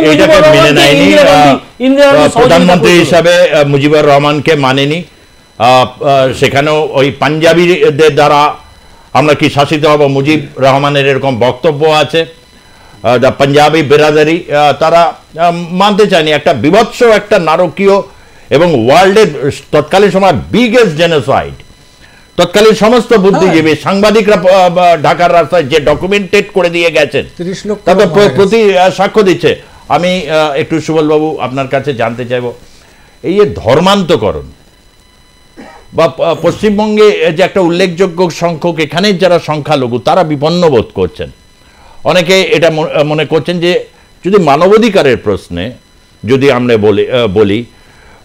Speaker 2: প্রধানমন্ত্রী হিসাবে মুজিবুর রহমানকে মানেনি। সেখানেও ওই পাঞ্জাবিদের দ্বারা আমরা কি শাসিত হব, মুজিব রহমানের এরকম বক্তব্য আছে। পাঞ্জাবি বিরাদারি তারা মানতে চায়নি। একটা বিভৎস, একটা নারকীয় এবং ওয়ার্ল্ডের তৎকালীন সময় বিগেস্ট জেনোসাইড। তৎকালীন সমস্ত বুদ্ধিজীবী সাংবাদিকরা ঢাকার রাস্তায় যে ডকুমেন্টেড করে দিয়ে গেছেন, তাদের প্রতি সাক্ষ্য দিচ্ছে। আমি একটু সুবলবাবু আপনার কাছে জানতে চাইব, এই যে ধর্মান্তকরণ বা পশ্চিমবঙ্গে যে একটা উল্লেখযোগ্য সংখ্যক এখানে যারা সংখ্যালঘু তারা বিপন্ন বোধ করছেন। অনেকে এটা মনে করছেন যে যদি মানবাধিকারের প্রশ্নে যদি আমরা বলি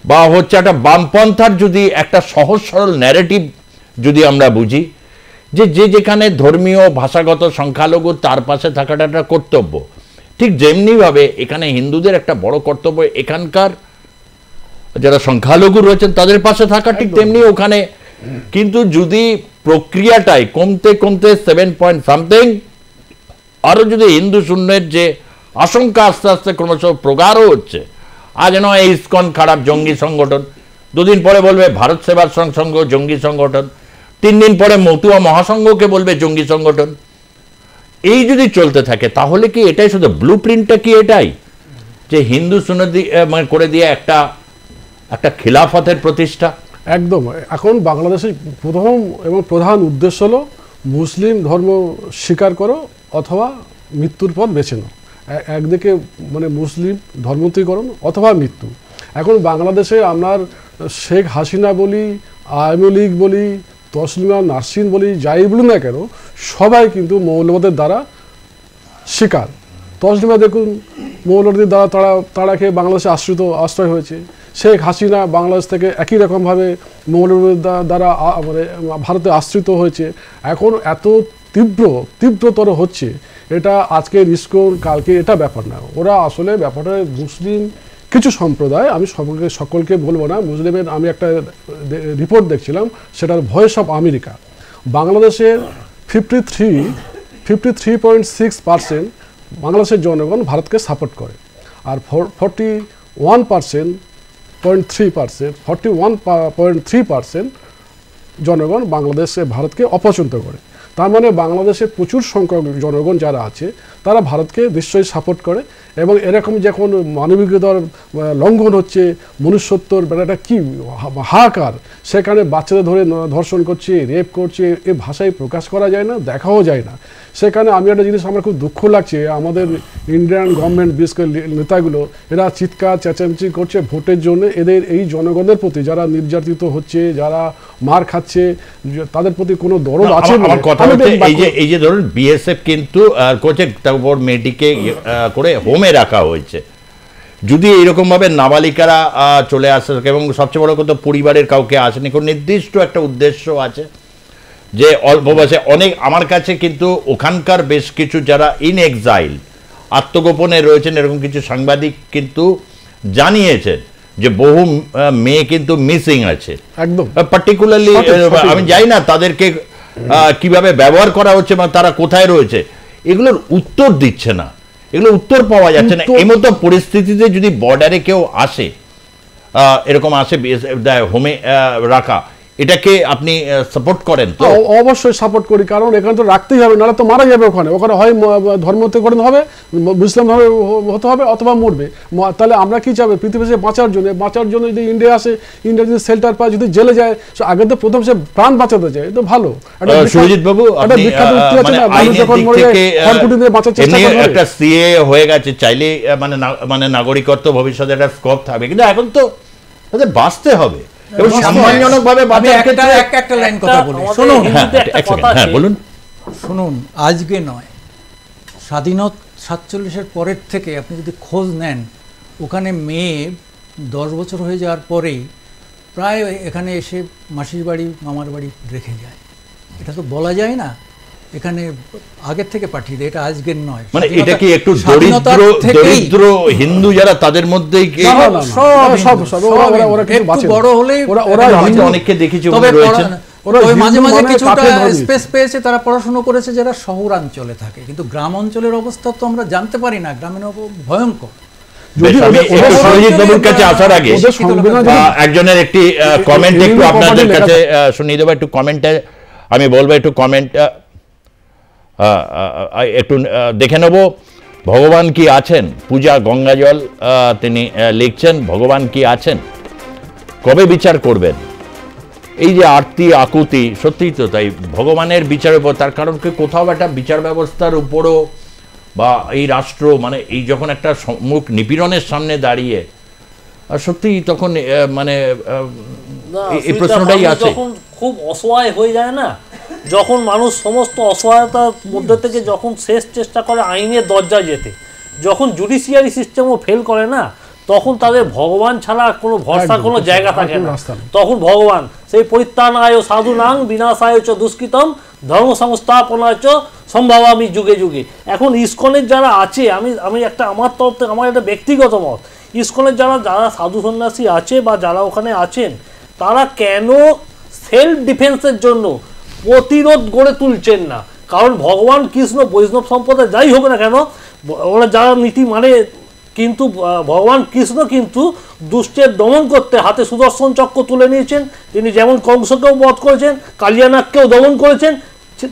Speaker 2: বা হচ্ছে একটা বামপন্থার যদি একটা সহজ সরল ন্যারেটিভ যদি আমরা বুঝি যে যেখানে ধর্মীয় ভাষাগত সংখ্যালঘু তার পাশে থাকাটা একটা কর্তব্য, ঠিক যেমনিভাবে এখানে হিন্দুদের একটা বড় কর্তব্য এখানকার যারা সংখ্যালঘু রয়েছেন তাদের পাশে থাকা, ঠিক তেমনি ওখানে। কিন্তু যদি প্রক্রিয়াটাই কমতে কমতে 7 আরও যদি হিন্দু শূন্যের যে আশঙ্কা আস্তে আস্তে ক্রমশ প্রগাঢ় হচ্ছে, আজ নয় ইসকন খারাপ জঙ্গি সংগঠন, 2 দিন পরে বলবে ভারত সেবার সংঘ জঙ্গি সংগঠন, 3 দিন পরে মতুয়া মহাসংঘকে বলবে জঙ্গি সংগঠন। এই যদি চলতে থাকে তাহলে কি এটাই শুধু ব্লু প্রিন্টটা কি এটাই যে হিন্দু সুন্নতি করে দিয়ে একটা খিলাফতের প্রতিষ্ঠা?
Speaker 6: একদম। এখন বাংলাদেশের প্রথম এবং প্রধান উদ্দেশ্য হলো মুসলিম ধর্ম স্বীকার করো অথবা মৃত্যুর পথ বেছে নাও। একদিকে মানে মুসলিম ধর্মান্তরীকরণ অথবা মৃত্যু। এখন বাংলাদেশে আপনার শেখ হাসিনা বলি, আওয়ামী লীগ বলি, তসলিমা নাসরিন বলি, যাই বলি না কেন, সবাই কিন্তু মৌলবাদের দ্বারা শিকার। তসলিমা দেখুন মৌলবাদের দ্বারা তারা খেয়ে বাংলাদেশে আশ্রয় হয়েছে। শেখ হাসিনা বাংলাদেশ থেকে একই রকমভাবে মৌলবাদের দ্বারা মানে ভারতে আশ্রিত হয়েছে। এখন এত তীব্রতর হচ্ছে, এটা আজকের ইসকন কালকে এটা ব্যাপার না। ওরা আসলে ব্যাপারটা মুসলিম কিছু সম্প্রদায়, আমি সকলকে বলবো না, মুসলিমের আমি একটা রিপোর্ট দেখছিলাম, সেটার ভয়েস অফ আমেরিকা। বাংলাদেশের 53.6% বাংলাদেশের জনগণ ভারতকে সাপোর্ট করে। আর 41.3% জনগণ বাংলাদেশে ভারতকে অপছন্দ করে। তার মানে বাংলাদেশের প্রচুর সংখ্যক জনগণ যারা আছে তারা ভারতকে নিশ্চয়ই সাপোর্ট করে, এবং এরকম যখন মানবিকতার লঙ্ঘন হচ্ছে, মনুষ্যত্বর একটা কি হাহাকার, সেখানে বাচ্চাদের ধরে ধর্ষণ করছে, রেপ করছে, এ ভাষায় প্রকাশ করা যায় না, দেখাও যায় না। সেখানে আমি একটা জিনিস আমার খুব দুঃখ লাগছে, আমাদের ইন্ডিয়ান গভর্নমেন্ট বিশেষ করে নেতাগুলো এরা চিৎকার চেঁচামেচি করছে ভোটের জন্য, এদের এই জনগণের প্রতি যারা নির্যাতিত হচ্ছে, যারা মার খাচ্ছে, তাদের প্রতি কোনো দরদ আছে?
Speaker 2: আমার কথা হচ্ছে এই যে ধরুন বিএসএফ কিন্তু করছে, তারপর মেয়েটিকে করে হোমে রাখা হয়েছে, যদি এরকম ভাবে নাবালিকারা চলে আসে, এবং সবচেয়ে বড় কথা পরিবারের কাউকে আসেনি, কোনো নির্দিষ্ট একটা উদ্দেশ্য আছে যে অল্প বয়সে অনেক, আমার কাছে কিন্তু ওখানকার বেশ কিছু যারা ইন এক্সাইল আত্মগোপনে রয়েছেন এরকম কিছু সাংবাদিক কিন্তু জানিয়েছেন যে বহু মেয়ে কিন্তু মিসিং আছে, একদম পার্টিকুলারলি আমি জানি না তাদেরকে কিভাবে ব্যবহার করা হচ্ছে বা তারা কোথায় রয়েছে, এগুলোর উত্তর দিচ্ছে না, এগুলো উত্তর পাওয়া যাচ্ছে না। এই মতো পরিস্থিতিতে যদি বর্ডারে কেউ আসে, এরকম আসে হোমে রাখা, এটাকে আপনি সাপোর্ট করেন? তো
Speaker 6: অবশ্যই সাপোর্ট করি, কারণ এখানে তো রাখতেই হবে, নাহলে তো মারা যাবে ওখানে। ওখানে হয় ধর্মান্তরীকরণ হবে, মুসলিম হতে হবে, অথবা মরবে। তাহলে আমরা কি চাবে? পৃথিবীতে বাঁচার জন্য যদি ইন্ডিয়া আসে, ইন্ডিয়া যদি শেল্টার পায়, যদি জেলে যায়, আগে তো প্রথম সে প্রাণ বাঁচাতে যায়, তো ভালো।
Speaker 2: সুরজিৎ বাবু,
Speaker 6: একটা বিখ্যাত উক্তি আছে না, মানুষ যখন মরে যায় খড়কুটি দিয়ে বাঁচার চেষ্টা করে।
Speaker 2: একটা সিএ হয়ে গেছে, চাইলে মানে নাগরিকত্ব ভবিষ্যতে একটা স্কোপ থাকবে, কিন্তু এখন তো তাদের বাঁচতে হবে এবং সম্মানজনকভাবে
Speaker 5: একটা লাইন কথা বলি, শুনুন। আজকে নয়, স্বাধীনতা 47-এর পরের থেকে আপনি যদি খোঁজ নেন, ওখানে মেয়ে 10 বছর হয়ে যাওয়ার পরেই প্রায় এখানে এসে মাসির বাড়ি মামার বাড়ি রেখে যায়। এটা তো বলা যায় না এখানে আগের থেকে পাঠিয়ে দেয়, এটা আজকের নয়।
Speaker 2: মানে এটা কি একটু দরিদ্র হিন্দু যারা তাদের মধ্যেই
Speaker 5: বড় হলেই
Speaker 2: অনেককে দেখেছি
Speaker 5: মাঝে মাঝে কিছুটা স্পেস পেয়েছে, তারা পড়াশোনা করেছে যারা শহরাঞ্চলে থাকে, কিন্তু গ্রাম অঞ্চলের অবস্থা তো আমরা জানতে পারি না, গ্রামের ভয়ঙ্কর।
Speaker 2: বাবুর কাছে আসার আগে একজনের একটি কমেন্ট একটু আপনাদের কাছে শুনিয়ে দেবো, একটু কমেন্টে আমি বলবো, একটু কমেন্ট একটু দেখে নেব। ভগবান কি আছেন? পূজা গঙ্গাজল তিনি লিখছেন, ভগবান কি আছেন? কবে বিচার করবেন? এই যে আরতি আকুতি, সত্যিই তো তাই, ভগবানের বিচারের উপর, তার কারণ কি কোথাও একটা বিচার ব্যবস্থার উপরও বা এই রাষ্ট্র মানে এই যখন একটা মুখ নিপীড়নের সামনে দাঁড়িয়ে, আর সত্যিই তখন মানে এই প্রশ্নটাই আছে।
Speaker 4: যখন খুব অসহায় হয়ে যায় না, যখন মানুষ সমস্ত অসহায়তার মধ্যে থেকে যখন শেষ চেষ্টা করে আইনের দরজায় যেতে, যখন জুডিশিয়ারি সিস্টেমও ফেল করে না, তখন তাদের ভগবান ছাড়া কোনো ভরসা কোনো জায়গা থাকে না। তখন ভগবান সেই পরিত্রাণায় সাধুনাং বিনাশায় চ দুষ্কৃতম ধর্ম সংস্থাপনায় চ সম্ভাবামি যুগে যুগে। এখন ইসকনের যারা আছে, আমি একটা আমার তরফ থেকে আমার একটা ব্যক্তিগত মত, ইসকনের যারা সাধু সন্ন্যাসী আছে বা যারা ওখানে আছেন, তারা কেন সেলফ ডিফেন্সের জন্য প্রতিরোধ গড়ে তুলছেন না? কারণ ভগবান কৃষ্ণ বৈষ্ণব সম্প্রদায় যাই হোক না কেন, ওরা যারা নীতি মানে, কিন্তু ভগবান কৃষ্ণ কিন্তু দুষ্টের দমন করতে হাতে সুদর্শন চক্র তুলে নিয়েছেন। তিনি যেমন কংসকেও বধ করেছেন, কালিয়ানাথকেও দমন করেছেন,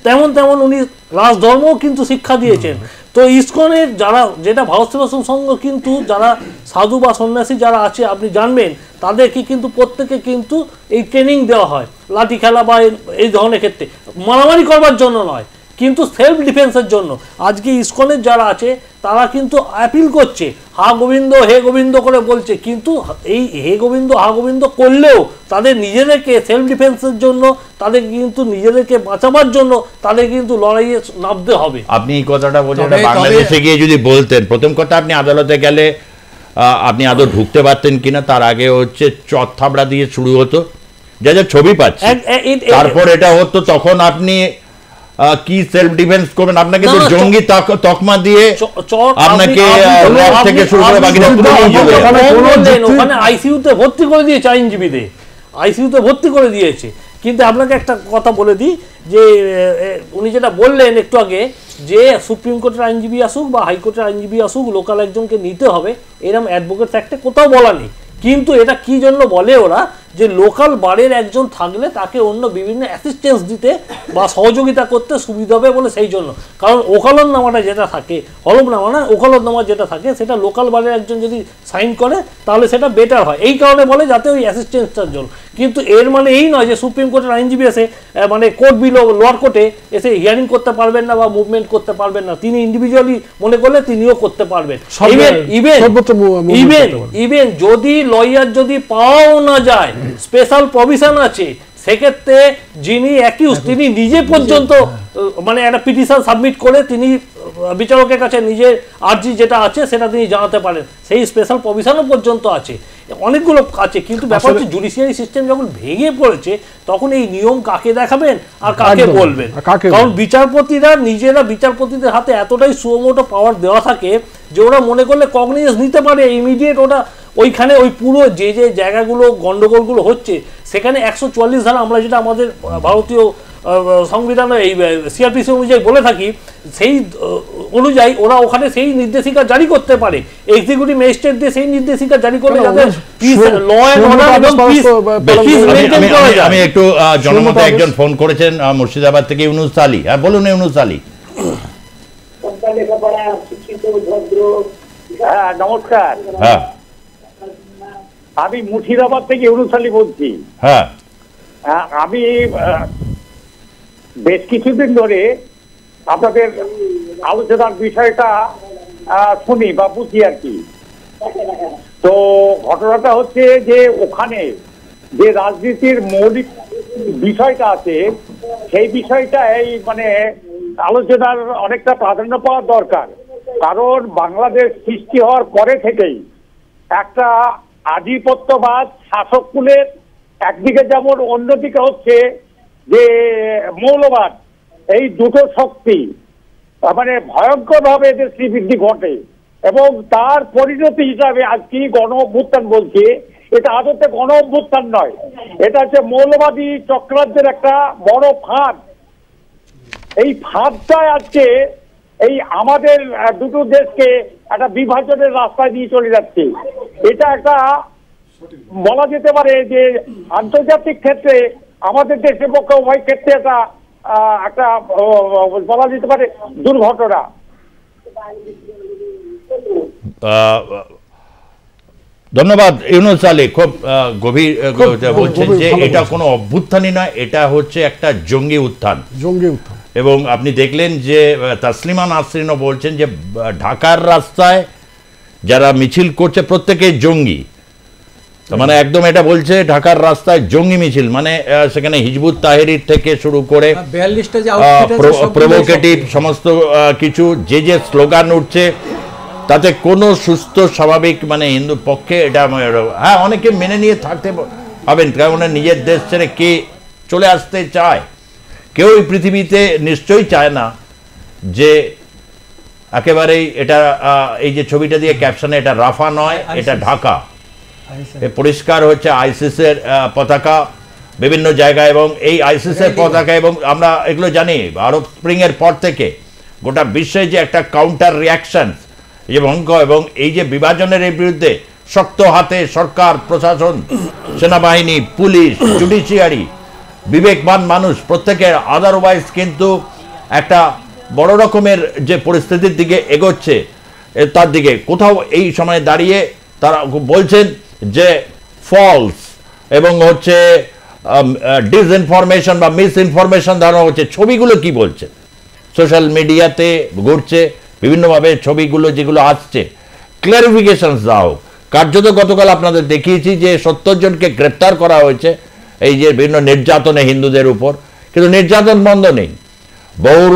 Speaker 4: তেমন উনি রাজধর্মও কিন্তু শিক্ষা দিয়েছেন। তো ইসকনের যারা, যেটা ভারত সেবাশ্রম সংঘ কিন্তু যারা সাধু বা সন্ন্যাসী যারা আছে, আপনি জানবেন তাদেরকে কিন্তু প্রত্যেকে কিন্তু এই ট্রেনিং দেওয়া হয়, লাঠি খেলা বা এই ধরনের ক্ষেত্রে, মারামারি করবার জন্য নয়, কিন্তু সেলফ ডিফেন্সের জন্য। আজকে ইসকনের যারা আছে তারা কিন্তু অ্যাপিল করছে, হা গোবিন্দ হে গোবিন্দ করে বলছে, কিন্তু এই হে গোবিন্দ হা গোবিন্দ করলেও তাদের নিজেদেরকে সেলফ ডিফেন্সের জন্য, তাদের কিন্তু নিজেদেরকে বাঁচাবার জন্য তাদের কিন্তু লড়াইয়ে নামতে হবে।
Speaker 2: আপনি এই কথাটা বলছেন, বাংলাদেশে গিয়ে যদি বলতেন, প্রথম কথা আপনি আদালতে গেলে আপনি আদৌ ঢুকতে পারতেন কিনা, তার আগে হচ্ছে চট থাবড়া দিয়ে শুরু হতো, যা যা ছবি পাচ্ছি, তারপর এটা হতো, তখন আপনি কি সেলফ ডিফেন্স করবেন? আপনাকে তো জঙ্গি তকমা দিয়ে আপনাকে থেকে শুরু করে বাকিটা
Speaker 4: ওখানে আইসিইউতে ভর্তি করে দিয়েছে, আইনজীবীদের আইসিইউতে ভর্তি করে দিয়েছে, কিন্তু আপনাকে একটা কথা বলে দিই যে উনি যেটা বললেন একটু আগে যে সুপ্রিম কোর্টের আইনজীবী আসুক বা হাইকোর্টের আইনজীবী আসুক, লোকাল একজনকে নিতে হবে, এরকম অ্যাডভোকেটস অ্যাক্টে কোথাও বলা নেই। কিন্তু এটা কি জন্য বলে ওরা, যে লোকাল বারের একজন থাকলে তাকে অন্য বিভিন্ন অ্যাসিস্ট্যান্স দিতে বা সহযোগিতা করতে সুবিধা হবে বলে, সেই জন্য। কারণ ওকালতনামাটা যেটা থাকে, হলফনামা না, ওকালতনামা যেটা থাকে সেটা লোকাল বারের একজন যদি সাইন করে তাহলে সেটা বেটার হয়, এই কারণে বলে যাতে ওই অ্যাসিস্ট্যান্সটার জন্য। কিন্তু এর মানে এই নয় যে সুপ্রিম কোর্টের আইনজীবী এসে মানে কোর্ট বিলো লোয়ার কোর্টে এসে হিয়ারিং করতে পারবেন না বা মুভমেন্ট করতে পারবেন না। তিনি ইন্ডিভিজুয়ালি মনে করলে তিনিও করতে পারবেন। ইভেন যদি লয়ার যদি পাওয়াও না যায়, স্পেশাল প্রভিশন আছে, সেক্ষেত্রে যিনি অ্যাকিউজ তিনি নিজে পর্যন্ত মানে একটা পিটিশন সাবমিট করে তিনি বিচারকের কাছে নিজের আর্জি যেটা আছে সেটা তিনি জানাতে পারেন, সেই স্পেশাল প্রভিশনও পর্যন্ত আছে, অনেকগুলো আছে। কিন্তু ব্যাপার হচ্ছে জুডিশিয়ারি সিস্টেম যখন ভেঙে পড়েছে তখন এই নিয়ম কাকে দেখাবেন আর কাকে বলবেন? কারণ বিচারপতিরা নিজেরা, বিচারপতিদের হাতে এতটাই সুমোটো পাওয়ার দেওয়া থাকে যে ওরা মনে করলে কগনিজেন্স নিতে পারে ইমিডিয়েট। ওটা ওইখানে ওই পুরো যে যে জায়গাগুলো গন্ডগোলগুলো হচ্ছে সেখানে 144 ধারা আমরা যেটা আমাদের ভারতীয় সংবিধানে এই সিআরপিসি অনুযায়ী বলে থাকি, সেই অনুযায়ী ওরা ওখানে সেই নির্দেশিকা জারি করতে পারে। এক্সিকিউটিভ ম্যাজিস্ট্রেট দিয়ে সেই নির্দেশিকা জারি করলে যাতে ল এন্ড অর্ডার এবং পিস মেইনটেইন করা যায়।
Speaker 2: আমি একটু জনমতে একজন ফোন করেছেন মুর্শিদাবাদ থেকে, ইউনুস আলী। হ্যাঁ বলুন ইউনুস আলী।
Speaker 7: হ্যাঁ নমস্কার।
Speaker 2: হ্যাঁ
Speaker 7: আমি মুর্শিদাবাদ থেকে ইউনুস আলী বলছি।
Speaker 2: হ্যাঁ
Speaker 7: আমি বেশ কিছুদিন ধরে আপনাদের আলোচনার বিষয়টা শুনি বা বুঝি আর কি। তো ঘটনাটা হচ্ছে যে ওখানে যে রাজনীতির মৌলিক বিষয়টা আছে সেই বিষয়টা এই মানে আলোচনার অনেকটা প্রাধান্য পাওয়া দরকার। কারণ বাংলাদেশ সৃষ্টি হওয়ার পরে থেকেই একটা আধিপত্যবাদ শাসককুলের একদিকে যেমন, অন্যদিকে হচ্ছে যে মৌলবাদ, এই দুটো শক্তি মানে ভয়ঙ্কর ভাবে এদের শ্রীবৃদ্ধি ঘটে এবং তার পরিণতি হিসাবে আজকে গণ অভ্যুত্থান বলছে। এটা আদতে গণ অভ্যুত্থান নয়, এটা হচ্ছে মৌলবাদী চক্রান্তের একটা বড় ফাঁদ। এই ফাঁদটায় আজকে এই আমাদের দুটো দেশকে একটা বিভাজনের রাস্তায় নিয়ে চলে যাচ্ছে। এটা একটা বলা যেতে পারে যে আন্তর্জাতিক ক্ষেত্রে আমাদের দেশের পক্ষে উভয় ক্ষেত্রে একটা একটা বলা যেতে পারে দুর্ঘটনা।
Speaker 2: ধন্যবাদ ইউনুস আলী, খুব গভীর বলছেন যে এটা কোনো অভ্যুত্থানই নয়, এটা হচ্ছে একটা জঙ্গি উত্থান। এবং আপনি দেখলেন যে তাসলিমা নাসরিনও বলছেন যে ঢাকার রাস্তায় যারা মিছিল করছে প্রত্যেকেই জঙ্গি। মানে একদম এটা বলছে ঢাকার রাস্তায় জঙ্গি মিছিল, মানে সেখানে হিজবুত তাহরির থেকে শুরু করে প্রভোকেটিভ সমস্ত কিছু যে যে স্লোগান উঠছে তাতে কোনো সুস্থ স্বাভাবিক মানে হিন্দু পক্ষে এটা, হ্যাঁ অনেকে মেনে নিয়ে থাকতে হবেন, কারণ নিজের দেশ ছেড়ে কে চলে আসতে চায়? কেউ এই পৃথিবীতে নিশ্চয়ই চায় না যে একেবারেই এটা এই যে ছবিটা দিয়ে ক্যাপশনে এটা রাফা নয়, এটা ঢাকা। পরিষ্কার হচ্ছে আইসিসের পতাকা বিভিন্ন জায়গায়, এবং এই আইসিসের পতাকা, এবং আমরা এগুলো জানি আরব স্প্রিংয়ের পর থেকে গোটা বিশ্বে যে একটা কাউন্টার রিয়াকশন এবং এই যে বিভাজনের এই বিরুদ্ধে শক্ত হাতে সরকার, প্রশাসন, সেনাবাহিনী, পুলিশ, জুডিশিয়ারি, বিবেকবান মানুষ প্রত্যেকের আদারওয়াইজ কিন্তু একটা বড় রকমের যে পরিস্থিতির দিকে এগোচ্ছে তার দিকে কোথাও এই সময় দাঁড়িয়ে তারা বলছেন যে ফলস এবং হচ্ছে ডিসইনফরমেশন বা মিস ইনফরমেশন ধারণা হচ্ছে। ছবিগুলো কি বলছে সোশ্যাল মিডিয়াতে ঘুরছে বিভিন্নভাবে, ছবিগুলো যেগুলো আসছে ক্লারিফিকেশনস দাও। কার্যত গতকাল আপনাদের দেখিয়েছি যে 70 জনকে গ্রেপ্তার করা হয়েছে এই যে বিভিন্ন নির্যাতনে হিন্দুদের উপর, কিন্তু নির্যাতন বন্ধ নেই। বহু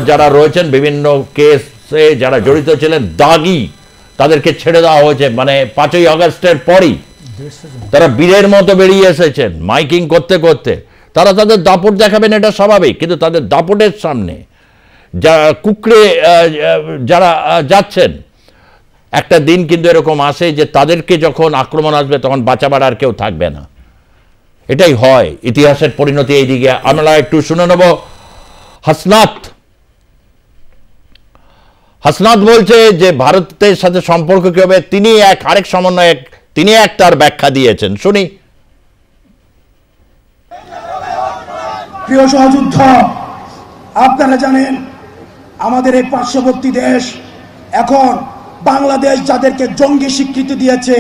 Speaker 2: যারা রয়েছেন বিভিন্ন কেসে যারা জড়িত ছিলেন দাগি, তাদেরকে ছেড়ে দেওয়া হয়েছে। মানে 5ই আগস্টের পরই তারা বীরের মতো বেরিয়ে এসেছেন মাইকিং করতে করতে। তারা তাদের দাপট দেখাবেন এটা স্বাভাবিক, কিন্তু তাদের দাপটের সামনে যা কুকড়ে যারা যাচ্ছেন, একটা দিন কিন্তু এরকম আসে যে তাদেরকে যখন আক্রমণ আসবে তখন বাঁচাবার আর কেউ থাকবে না। এটাই হয়, ইতিহাসের পরিণতি এই দিকে। আমরা একটু শুনে নেব হাসনাত। হাসনাত বলছে যে ভারতের সাথে সম্পর্ক কি হবে, তিনি আরেক সমন্বয়ক, তিনি তার ব্যাখ্যা দিয়েছেন, শুনি।
Speaker 8: প্রিয় সহযুদ্ধ, আপনারা জানেন আমাদের এই পার্শ্ববর্তী দেশ এখন বাংলাদেশ যাদেরকে জঙ্গি স্বীকৃতি দিয়েছে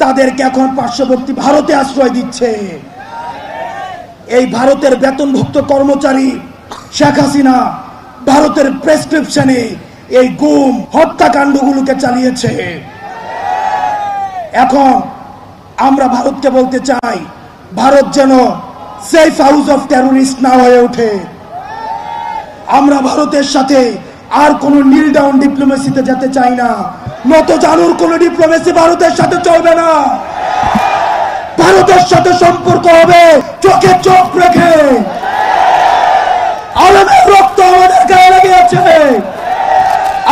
Speaker 8: তাদেরকে এখন পার্শ্ববর্তী ভারতে আশ্রয় দিচ্ছে। এই ভারতের বেতনভুক্ত কর্মচারী শেখ হাসিনা ভারতের প্রেসক্রিপশনে এই গুম হত্যাকাণ্ডগুলোকে চালিয়েছে। এখন আমরা ভারতকে বলতে চাই, ভারত যেন সেফ হাউস অফ টেররিস্ট না হয়ে ওঠে। আমরা ভারতের সাথে আর কোন নীল ডাউন ডিপ্লোমেসিতে যেতে চাই না। নত জানুর কোন ডিপ্লোমেসি ভারতের সাথে চলবে না। ভারতের সাথে সম্পর্ক হবে চোখে চোখ রেখে। আলমের রক্ত আমাদের গায়ে লেগে আছে,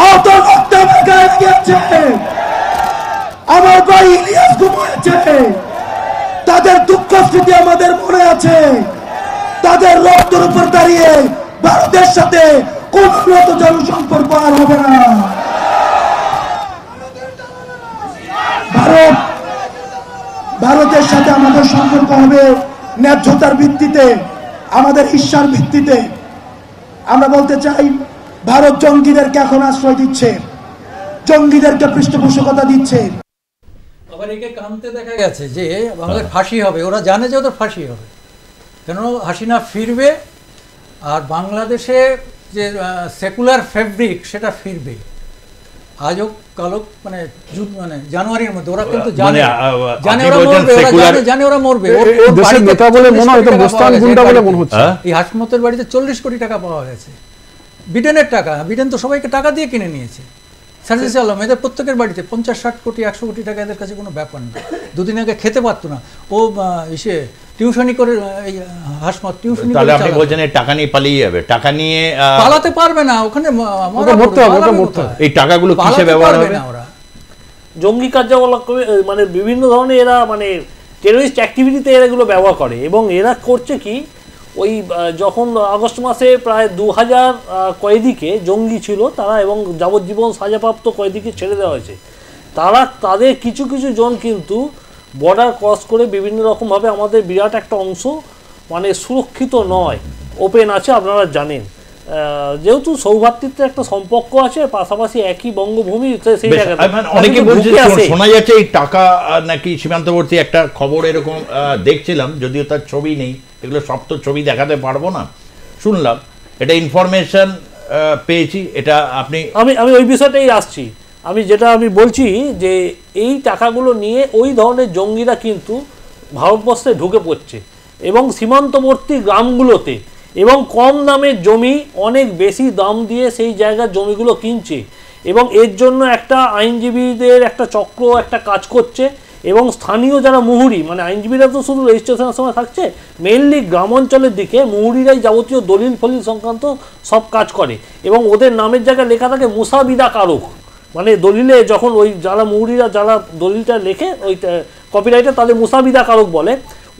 Speaker 8: আহতের রক্ত আমার গায়ে লেগে আছে। আমার ভাই ইলিয়াস ঘুমিয়েছে, তাদের দুঃখ স্মৃতি আমাদের মনে আছে। তাদের রক্তের উপর দাঁড়িয়ে ভারতের সাথে কোন নত জানু সম্পর্ক আর হবে না। ভারতের সাথে আমাদের সম্পর্ক হবে ন্যায্যতার ভিত্তিতে, আমাদের ঈর্ষার ভিত্তিতে। আমরা বলতে চাই, ভারত জঙ্গিদেরকে এখন আশ্রয় দিচ্ছে, জঙ্গিদেরকে পৃষ্ঠপোষকতা দিচ্ছে।
Speaker 5: আবার একে কানতে দেখা গেছে যে আমাদের ফাঁসি হবে, ওরা জানে যে ওদের ফাঁসি হবে, কেন হাসিনা ফিরবে আর বাংলাদেশে যে সেকুলার ফেব্রিক সেটা ফিরবে। আজও কালো মানে জুন মানে জানুয়ারির মধ্যে ওরা কিন্তু জানে ওরা মরবে। এই হাসমতের বাড়িতে 40 কোটি টাকা পাওয়া গেছে, ব্রিটেনের টাকা। ব্রিটেন তো সবাইকে টাকা দিয়ে কিনে নিয়েছে। সার্জিস আলম এদের প্রত্যেকের বাড়িতে 50-60 কোটি 100 কোটি টাকা এদের কাছে কোনো ব্যাপার না। দুদিন আগে খেতে পারতো না, ও এসে টিউশনি করে হাসমত টিউশনি।
Speaker 2: তাহলে আপনি বলছেন এই টাকা নিয়ে পালিয়ে যাবে? টাকা নিয়ে
Speaker 5: পালাতে পারবে না, ওখানে
Speaker 2: এই টাকাগুলো কিসে ব্যবহার হবে?
Speaker 4: জঙ্গি কার্যকলাপ মানে বিভিন্ন ধরনের এরা মানে টেররিস্ট অ্যাক্টিভিটিতে এগুলো ব্যবহার করে। এবং এরা করছে কি, ওই যখন আগস্ট মাসে প্রায় 2000 কয়েদিকে জঙ্গি ছিল তারা এবং যাবজ্জীবন সাজাপ্রাপ্ত কয়েদিকে ছেড়ে দেওয়া হয়েছে, তাদের কিছু কিছু জন কিন্তু বর্ডার ক্রস করে বিভিন্ন রকমভাবে আমাদের বিরাট একটা অংশ মানে সুরক্ষিত নয়, ওপেন আছে। আপনারা জানেন, যেহেতু সৌভ্রাতৃত্বের একটা সম্পর্ক আছে, পাশাপাশি একই বঙ্গভূমি, সেই জায়গায়
Speaker 2: অনেকে বলছে, শোনা যাচ্ছে এই টাকা নাকি সীমান্তবর্তী একটা খবর এরকম দেখছিলাম, যদিও তার ছবি নেই, এগুলো সব তো ছবি দেখাতে পারবো না, শুনলাম এটা ইনফরমেশন পেয়েছি। এটা আপনি
Speaker 4: আমি ওই বিষয়টাই আসছি। আমি বলছি যে এই টাকাগুলো নিয়ে ওই ধরনের জঙ্গিরা কিন্তু ভারতবর্ষে ঢুকে পড়ছে এবং সীমান্তবর্তী গ্রামগুলোতে এবং কম দামের জমি অনেক বেশি দাম দিয়ে সেই জায়গার জমিগুলো কিনছে। এবং এর জন্য একটা আইনজীবীদের একটা চক্র একটা কাজ করছে এবং স্থানীয় যারা মুহুরি, মানে আইনজীবীরা তো শুধু রেজিস্ট্রেশনের সময় থাকছে, মেইনলি গ্রাম অঞ্চলের দিকে মুহুরিরাই যাবতীয় দলিল ফলিল সংক্রান্ত সব কাজ করে এবং ওদের নামের জায়গায় লেখা থাকে মুসাবিদা কারক। মানে দলিলে যখন ওই যারা মুহুরিরা যারা দলিলটা লেখে ওই কপিরাইটার, তাদের মুসাবিদা কারক বলে।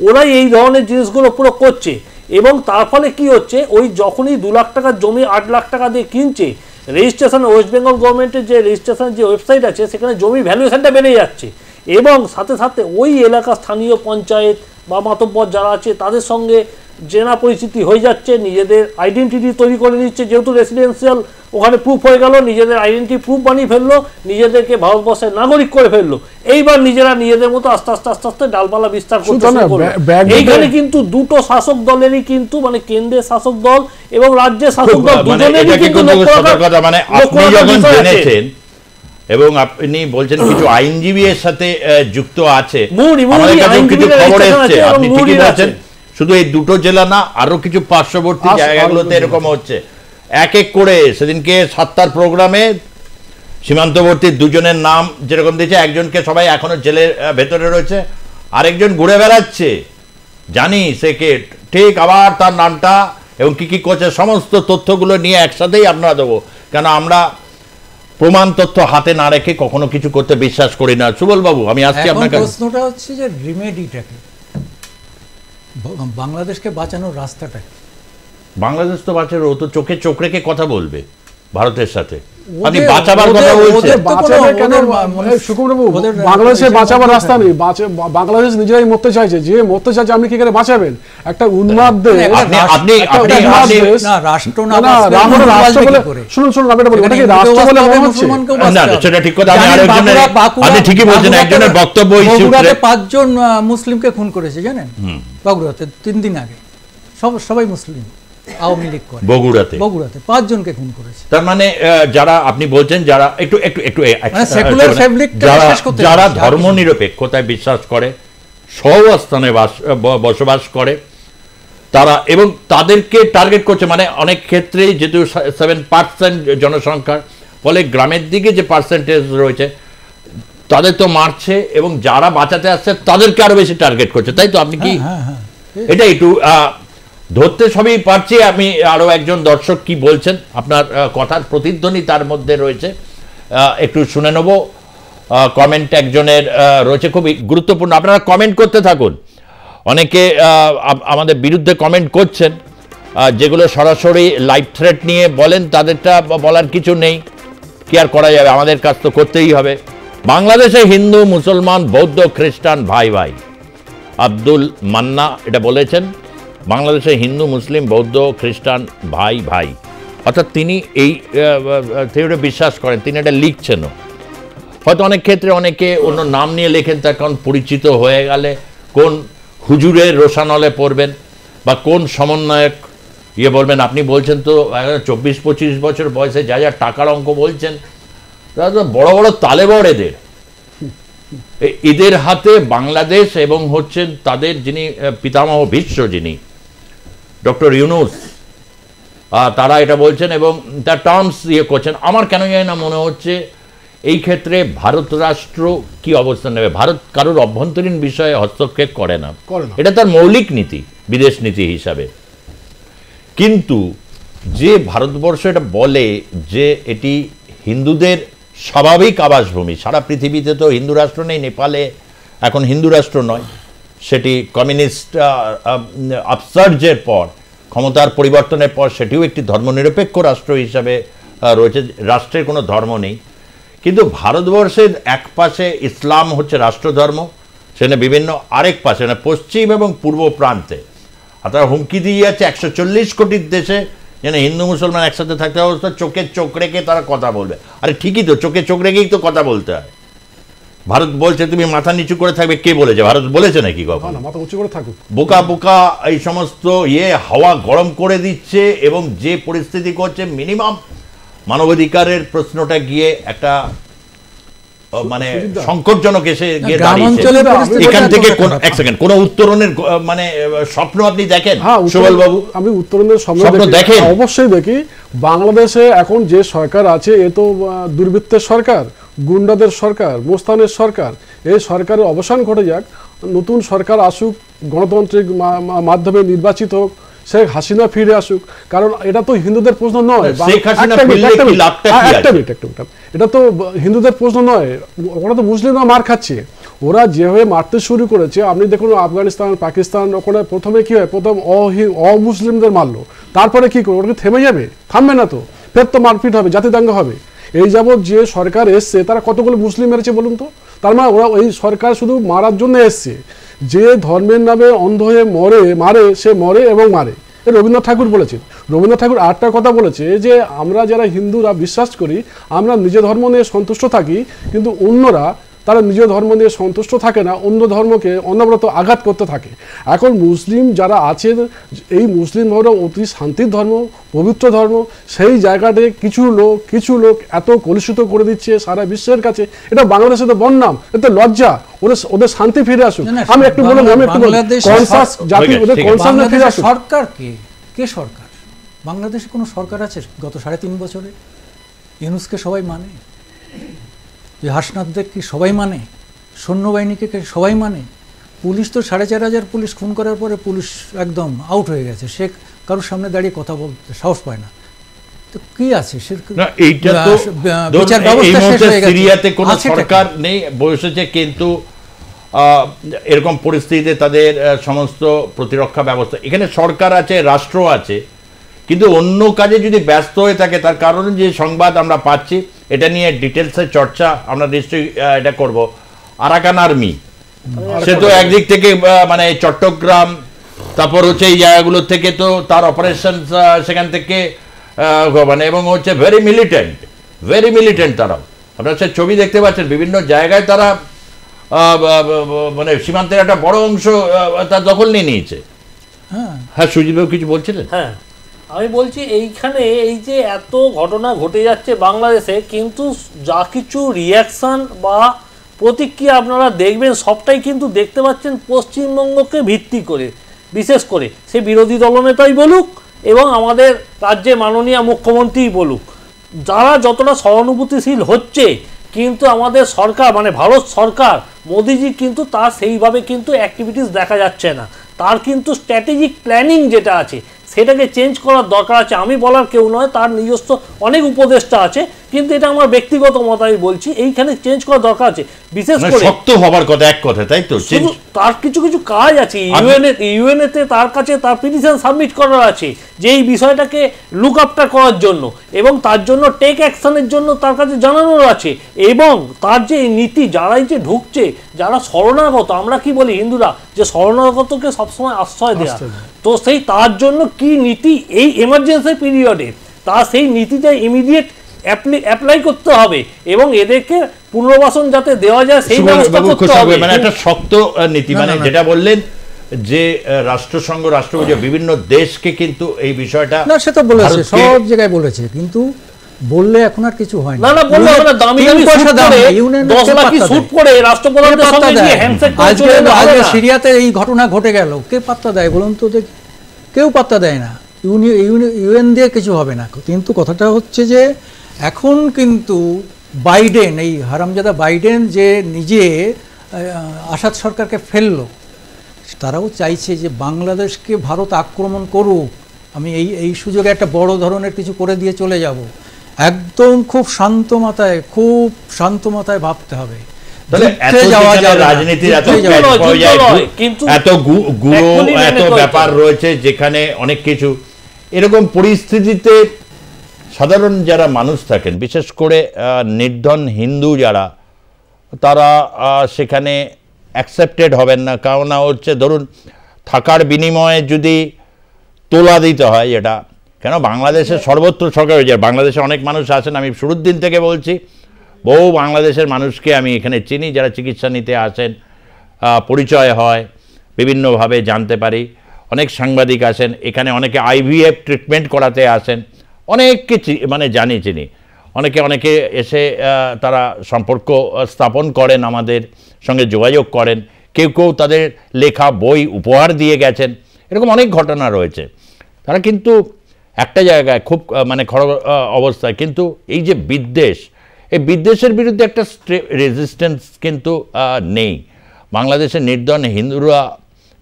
Speaker 4: ওরাই এই ধরনের জিনিসগুলো পুরো করছে এবং তার ফলে কি হচ্ছে, ওই যখনই 2 লাখ টাকার জমি 8 লাখ টাকা দিয়ে কিনছে, রেজিস্ট্রেশন ওয়েস্ট বেঙ্গল গভর্নমেন্টের যে রেজিস্ট্রেশন যে ওয়েবসাইট আছে সেখানে জমি ভ্যালুয়েশনটা বেড়ে যাচ্ছে এবং সাথে সাথে ওই এলাকার স্থানীয় পঞ্চায়েত বা মাতব্বর যারা আছে তাদের সঙ্গে জেনা পরিস্থিতি হয়ে যাচ্ছে, নিজেদের আইডেন্টিটি তৈরি করে নিচ্ছে। যেহেতু রেসিডেন্সিয়াল ওখানে প্রুফ হয়ে গেল, নিজেদের আইডেন্টিটি প্রুফ বানিয়ে ফেললো, নিজেদেরকে ভারতবর্ষের নাগরিক করে ফেললো। এইবার নিজেরা নিজেদের মতো আস্তে আস্তে আস্তে আস্তে ডালপালা বিস্তার করতে শুরু করলো। এইখানে কিন্তু দুটো শাসক দলেরই কিন্তু মানে কেন্দ্রের শাসক দল এবং রাজ্যের শাসক দল দুজনেরই কিন্তু
Speaker 2: মানে আপনি যখন জেনেছেন এবং আপনি বলছেন কিছু আইনজীবী এর সাথে যুক্ত আছে, আমাদের কাছে কিছু খবর এসেছে, আপনি ঠিকই বলছেন। শুধু এই দুটো জেলা না, আরো কিছু পার্শ্ববর্তী জায়গাগুলোতে এরকম হচ্ছে। এক এক করে সেদিনকে 7টার প্রোগ্রামে সীমান্তবর্তী দুজনের নাম যেরকম দিয়েছে, একজনকে সবাই এখনো জেলের ভেতরে রয়েছে, আরেকজন ঘুরে বেড়াচ্ছে, জানি সে কে ঠিক, আবার তার নামটা এবং কি কি করছে সমস্ত তথ্যগুলো নিয়ে একসাথেই আপনারা দেবো, কেন আমরা প্রমাণ তথ্য হাতে না রেখে কখনো কিছু করতে বিশ্বাস করি না। সুবল বাবু, আমি আসছি আপনার কাছে।
Speaker 5: প্রশ্নটা হচ্ছে যে রিমেডিটা কি? বাংলাদেশকে বাঁচানোর রাস্তাটা
Speaker 2: বাংলাদেশ তো বাঁচার, ও তো চোখে চোখ রেখে কথা বলবে ভারতের সাথে। আপনি
Speaker 5: ওদের-
Speaker 2: বাঁচাবার কথা
Speaker 5: ওদের-
Speaker 2: বলছেন,
Speaker 5: ওদের তো কোনো-
Speaker 6: বাঁচাবে কেন?
Speaker 5: ওদের
Speaker 6: সুকুমারবাবু,
Speaker 5: ওদের
Speaker 6: বাংলাদেশে
Speaker 5: রাজনীতি
Speaker 6: বাঁচাবার রাস্তা
Speaker 5: থাকে।
Speaker 6: নেই। বাংলাদেশ নিজেরাই মরতে চাইছে। যে মরতে চাইছে আপনি কি করে বাঁচাবেন? একটা উন্মাদ দেশ,
Speaker 5: না রাষ্ট্র না
Speaker 6: না,
Speaker 5: বাঁচলে
Speaker 6: রাম হলো
Speaker 5: হিন্দু
Speaker 6: রাষ্ট্র
Speaker 5: বাঁচবে
Speaker 6: বলে,
Speaker 5: কি করে?
Speaker 6: শুনুন আমি এটা বলি, ওটা কি
Speaker 5: সেখানে
Speaker 6: রাষ্ট্র
Speaker 5: হিন্দুকেও
Speaker 6: বলে
Speaker 5: বাঁচতে
Speaker 6: মনে
Speaker 5: হবে,
Speaker 6: হচ্ছে?
Speaker 5: মুসলমানকেও
Speaker 2: না
Speaker 5: বাঁচতে
Speaker 2: না,
Speaker 5: হবে।
Speaker 2: সেটা ঠিক কথা। আমি
Speaker 5: জানেন
Speaker 2: আরেকজনের,
Speaker 5: বাঁকুড়া-
Speaker 2: আপনি ঠিকই বলছেন,
Speaker 5: বাঁকুড়াতে-
Speaker 2: একজনের বক্তব্য এই
Speaker 5: বগুড়াতে
Speaker 2: সূত্রে
Speaker 5: 5 জন মুসলিমকে খুন করেছে জানেন, বাঁকুড়াতে 3 দিন আগে। সবাই মুসলিম, আওয়ামী লীগ করে।
Speaker 2: বগুড়াতে
Speaker 5: 5 জনকে খুন করেছে।
Speaker 2: তার মানে যারা আপনি বলছেন, যারা একটু
Speaker 5: মানে secular fabric-টা শেষ করতে
Speaker 2: যারা
Speaker 5: চাইছে, আর
Speaker 2: ধর্ম
Speaker 5: কিছু না।
Speaker 2: নিরপেক্ষতায় বিশ্বাস করে, সহাবস্থানে বসবাস করে তারা, এবং তাদেরকে টার্গেট করছে। মানে অনেক ক্ষেত্রেই যেহেতু 7% জনসংখ্যার ফলে গ্রামের দিকে যে পার্সেন্টেজ রয়েছে তাদের তো মারছে, এবং যারা বাঁচাতে আসছে তাদেরকে আরো বেশি টার্গেট করছে, তাই তো? আপনি কি
Speaker 5: হ্যাঁ।
Speaker 2: এটা একটু ধরতে সবই পারছি। আমি আরো একজন দর্শক কি বলছেন, আপনার কথার প্রতিধ্বনি তার মধ্যে রয়েছে, একটু শুনে নেব। কমেন্ট একজনের রয়েছে, খুবই গুরুত্বপূর্ণ। আপনারা কমেন্ট করতে থাকুন। অনেকে আমাদের বিরুদ্ধে কমেন্ট করছেন, যেগুলো সরাসরি লাইভ থ্রেট নিয়ে বলেন, তাদেরটা বলার কিছু নেই, কি আর করা যাবে, আমাদের কাজ তো করতেই হবে। বাংলাদেশে হিন্দু মুসলমান বৌদ্ধ খ্রিস্টান ভাই ভাই, আব্দুল মান্না এটা বলেছেন। বাংলাদেশে হিন্দু মুসলিম বৌদ্ধ খ্রিস্টান ভাই ভাই, অর্থাৎ তিনি এই থিওরি বিশ্বাস করেন, তিনি এটা লিখছেনও। হয়তো অনেক ক্ষেত্রে অনেকে অন্য নাম নিয়ে লেখেন, তার কারণ পরিচিত হয়ে গেলে কোন হুজুরের রোশানলে পড়বেন বা কোন সমন্বয়ক বলবেন। আপনি বলছেন তো 24-25 বছর বয়সে যা যা টাকার অঙ্ক বলছেন, তারা তো বড় বড় তালেবর এদের হাতে বাংলাদেশ, এবং হচ্ছেন তাদের যিনি পিতামহ ভীষ্ম, যিনি ডক্টর ইউনূস, তারা এটা বলছেন এবং তার টার্মস করছেন। আমার কেন জানি না মনে হচ্ছে এই ক্ষেত্রে ভারত রাষ্ট্র কি অবস্থান নেবে। ভারত কারোর অভ্যন্তরীণ বিষয়ে হস্তক্ষেপ করে না, এটা তার মৌলিক নীতি, বিদেশ নীতি হিসাবে। কিন্তু যে ভারতবর্ষ এটা বলে যে এটি হিন্দুদের স্বাভাবিক আবাসভূমি, সারা পৃথিবীতে তো হিন্দু রাষ্ট্র নেই, নেপালে এখন হিন্দু রাষ্ট্র নয়, সেটি কমিউনিস্ট আপসার্জের পর, ক্ষমতার পরিবর্তনের পর সেটিও একটি ধর্মনিরপেক্ষ রাষ্ট্র হিসাবে রয়েছে, রাষ্ট্রের কোনো ধর্ম নেই। কিন্তু ভারতবর্ষের এক পাশে ইসলাম হচ্ছে রাষ্ট্রধর্ম, সেখানে বিভিন্ন আরেক পাশে মানে পশ্চিম এবং পূর্ব প্রান্তে, আর তারা হুমকি দিয়ে যাচ্ছে 140 কোটির দেশে যেন হিন্দু মুসলমান একসাথে থাকতে অবস্থা, চোখে চোখ রেখে তারা কথা বলবে। আরে ঠিকই তো, চোখে চোখ রেখেই তো কথা বলতে হয়। ভারত বলছে তুমি মাথা নিচু করে থাকবে, কে বলেছে? ভারত বলেছে নাকি কখনো?
Speaker 6: মাথা উঁচু করে থাকুক।
Speaker 2: বোকা বোকা এই সমস্ত হাওয়া গরম করে দিচ্ছে, এবং যে পরিস্থিতি করছে, মিনিমাম মানবাধিকারের প্রশ্নটা গিয়ে একটা মানে সংকটজনক এসে গিয়ে দাঁড়িয়েছে। এখান থেকে এক সেকেন্ড কোন উত্তরণের মানে স্বপ্ন আপনি দেখেন সুবল বাবু?
Speaker 6: আমি উত্তরণের স্বপ্ন দেখেন, অবশ্যই দেখি। বাংলাদেশে এখন যে সরকার আছে এ তো দুর্বৃত্তের সরকার, গুন্ডাদের সরকার, মোস্তানের সরকার। এই সরকারের অবসান ঘটে যাক, নতুন সরকার আসুক, গণতান্ত্রিক মাধ্যমে নির্বাচিত হোক, শেখ হাসিনা ফিরে আসুক। কারণ এটা তো হিন্দুদের প্রশ্ন নয়, এটা তো হিন্দুদের প্রশ্ন নয়, ওরা তো মুসলিমরা মার খাচ্ছে। ওরা যেভাবে মারতে শুরু করেছে, আপনি দেখুন আফগানিস্তান, পাকিস্তান, ওখানে প্রথমে কি হয়, প্রথম অমুসলিমদের মারলো, তারপরে কি করবে? ওরা কি থেমে যাবে? থামবে না তো, ফের তো মারপিট হবে, জাতি দাঙ্গা হবে। এই যাবৎ যে সরকার এসছে তারা কতগুলো মুসলিম মেরেছে বলুন তো? তার মানে ওরা এই সরকার শুধু মারার জন্য এসছে। যে ধর্মের নামে অন্ধ হয়ে মারে সে মরে এবং মারে। রবীন্দ্রনাথ ঠাকুর বলেছেন। রবীন্দ্রনাথ ঠাকুর আরেকটা কথা বলেছে যে আমরা যারা হিন্দুরা বিশ্বাস করি, আমরা নিজের ধর্ম নিয়ে সন্তুষ্ট থাকি, কিন্তু অন্যরা তারা নিজের ধর্ম নিয়ে সন্তুষ্ট থাকে না, অন্য ধর্মকে অনবরত আঘাত করতে থাকে। এখন মুসলিম যারা আছেন, এই মুসলিম ধর্ম অতি শান্তির ধর্ম, পবিত্র ধর্ম, সেই জায়গাতে কিছু লোক এত কলুষিত করে দিচ্ছে সারা বিশ্বের কাছে। এটা বাংলাদেশে তো বন্যাম, এতে লজ্জা। ওদের শান্তি ফিরে আসুক। আমি একটু বললাম,
Speaker 5: সরকার কে সরকার? বাংলাদেশে কোনো সরকার আছে গত 3.5 বছরে? ইউনূসকে সবাই মানে, হাসনাতদের কি সবাই মানে? সৈন্যবাহিনীকে সবাই মানে? পুলিশ তো 4,500 পুলিশ খুন করার পরে পুলিশ একদম আউট হয়ে গেছে, সে কারোর সামনে দাঁড়িয়ে কথা বলতে সাহস পায় না। তো কি আছে?
Speaker 2: এইটা তো বিচার ব্যবস্থা শেষ হয়ে গেছে, সিরিয়াতে কোনো সরকার নেই বসেছে, কিন্তু এরকম পরিস্থিতিতে তাদের সমস্ত প্রতিরক্ষা ব্যবস্থা, এখানে সরকার আছে, রাষ্ট্র আছে, কিন্তু অন্য কাজে যদি ব্যস্ত হয়ে থাকে, তার কারণে যে সংবাদ আমরা পাচ্ছি, এটা নিয়ে ডিটেলসে চর্চা আমরা নিশ্চয়ই এটা করব। আরাকান আর্মি সে তো একদিক থেকে মানে চট্টগ্রাম, তারপর হচ্ছে এই জায়গাগুলোর থেকে তো তার অপারেশন সেখান থেকে মানে, এবং হচ্ছে ভেরি মিলিটেন্ট তারাও। আপনারা সে ছবি দেখতে পাচ্ছেন, বিভিন্ন জায়গায় তারা মানে সীমান্তের একটা বড় অংশ তার দখল নিয়ে নিয়েছে। হ্যাঁ, সুজিতবাবু কিছু বলছিলেন?
Speaker 4: হ্যাঁ, আমি বলছি এইখানে এই যে এত ঘটনা ঘটে যাচ্ছে বাংলাদেশে, কিন্তু যা কিছু রিয়াকশান বা প্রতিক্রিয়া আপনারা দেখবেন, সবটাই কিন্তু দেখতে পাচ্ছেন পশ্চিমবঙ্গকে ভিত্তি করে, বিশেষ করে সে বিরোধী দলনেতাই বলুক এবং আমাদের রাজ্যে মাননীয় মুখ্যমন্ত্রী বলুক, যারা যতটা সহানুভূতিশীল হচ্ছে, কিন্তু আমাদের সরকার মানে ভারত সরকার মোদিজি কিন্তু তার সেইভাবে কিন্তু অ্যাক্টিভিটিস দেখা যাচ্ছে না। তার কিন্তু স্ট্র্যাটেজিক প্ল্যানিং যেটা আছে সেটাকে চেঞ্জ করার দরকার আছে। আমি বলার কেউ নয়, তার নিজস্ব অনেক উপদেষ্টা আছে, কিন্তু এটা আমার ব্যক্তিগত মত, আমি বলছি এইখানে চেঞ্জ করার দরকার আছে। বিশেষ করে
Speaker 2: শক্ত হবার কথা, এক কথা, তাই তো?
Speaker 4: তার কিছু কিছু কাজ আছে, ইউএনএতে তার কাছে তার পিটিশন সাবমিট করার আছে যে এই বিষয়টাকে লুক আফটার করার জন্য, এবং তার জন্য টেক অ্যাকশনের জন্য তার কাছে জানানোর আছে। এবং তার যে নীতি, যারাই যে ঢুকছে, যারা শরণাগত, আমরা কি বলি হিন্দুরা যে শরণাগতকে সবসময় আশ্রয় দেওয়া, তো সেই তার জন্য কি নীতি এই এমার্জেন্সি পিরিয়ডে, তার সেই নীতিটা ইমিডিয়েট অ্যাপ্লাই করতে হবে এবং এদেরকে পুনর্বাসন যাতে দেওয়া যায় সেই ব্যবস্থা করতে হবে।
Speaker 2: মানে একটা শক্ত নীতি, মানে যেটা বললেন যে রাষ্ট্রসংঘ, রাষ্ট্রপুঞ্জ, বিভিন্ন দেশকে কিন্তু এই বিষয়টা,
Speaker 5: না সে তো বলেছে, সব জায়গায় বলেছে, কিন্তু বললে এখন আর কিছু হয় না।
Speaker 4: না বললে হবে না, দামি দামি পয়সা দাম 10 লাখ শুট করে রাষ্ট্রপ্রধানের সঙ্গে গিয়ে হ্যান্ডশেক করে চলে গেল।
Speaker 5: আজকে সিরিয়াতে এই ঘটনা ঘটে গেল, কে পাত্তা দেয় বলুন তো? কেউ পাত্তা দেয় না। ইউএন দিয়ে কিছু হবে না। কিন্তু কথাটা হচ্ছে যে এখন কিন্তু বাইডেন, এই হারামজাদা বাইডেন যে নিজে আসাদ সরকারকে ফেললো, তারাও চাইছে যে বাংলাদেশকে ভারত আক্রমণ করুক, আমি এই সুযোগে একটা বড় ধরনের কিছু করে দিয়ে চলে যাব। একদম খুব শান্ত মাথায় ভাবতে হবে।
Speaker 2: রাজনীতির এত গুঁড়ো, এত ব্যাপার রয়েছে যেখানে অনেক কিছু, এরকম পরিস্থিতিতে সাধারণ যারা মানুষ থাকেন, বিশেষ করে নির্ধন হিন্দু যারা, তারা সেখানে অ্যাকসেপ্টেড হবেন না। কারণ হচ্ছে ধরুন থাকার বিনিময়ে যদি তোলা দিতে হয়, এটা কেন বাংলাদেশের সর্বত্র সরকার হয়ে যায়। বাংলাদেশে অনেক মানুষ আছেন, আমি শুরুর দিন থেকে বলছি, বহু বাংলাদেশের মানুষকে আমি এখানে চিনি যারা চিকিৎসা নিতে আসেন, পরিচয় হয়, বিভিন্নভাবে জানতে পারি। অনেক সাংবাদিক আসেন এখানে, অনেকে আইভিএফ ট্রিটমেন্ট করাতে আসেন, অনেককে মানে চিনি। অনেকে এসে তারা সম্পর্ক স্থাপন করেন, আমাদের সঙ্গে যোগাযোগ করেন, কেউ তাদের লেখা বই উপহার দিয়ে গেছেন, এরকম অনেক ঘটনা রয়েছে। তারা কিন্তু একটা জায়গায় খুব মানে খড়গ অবস্থায়, কিন্তু এই যে বিদ্বেষ, এই বিদ্বেষের বিরুদ্ধে একটা রেজিস্ট্যান্স কিন্তু নেই। বাংলাদেশের নির্ধন হিন্দুরা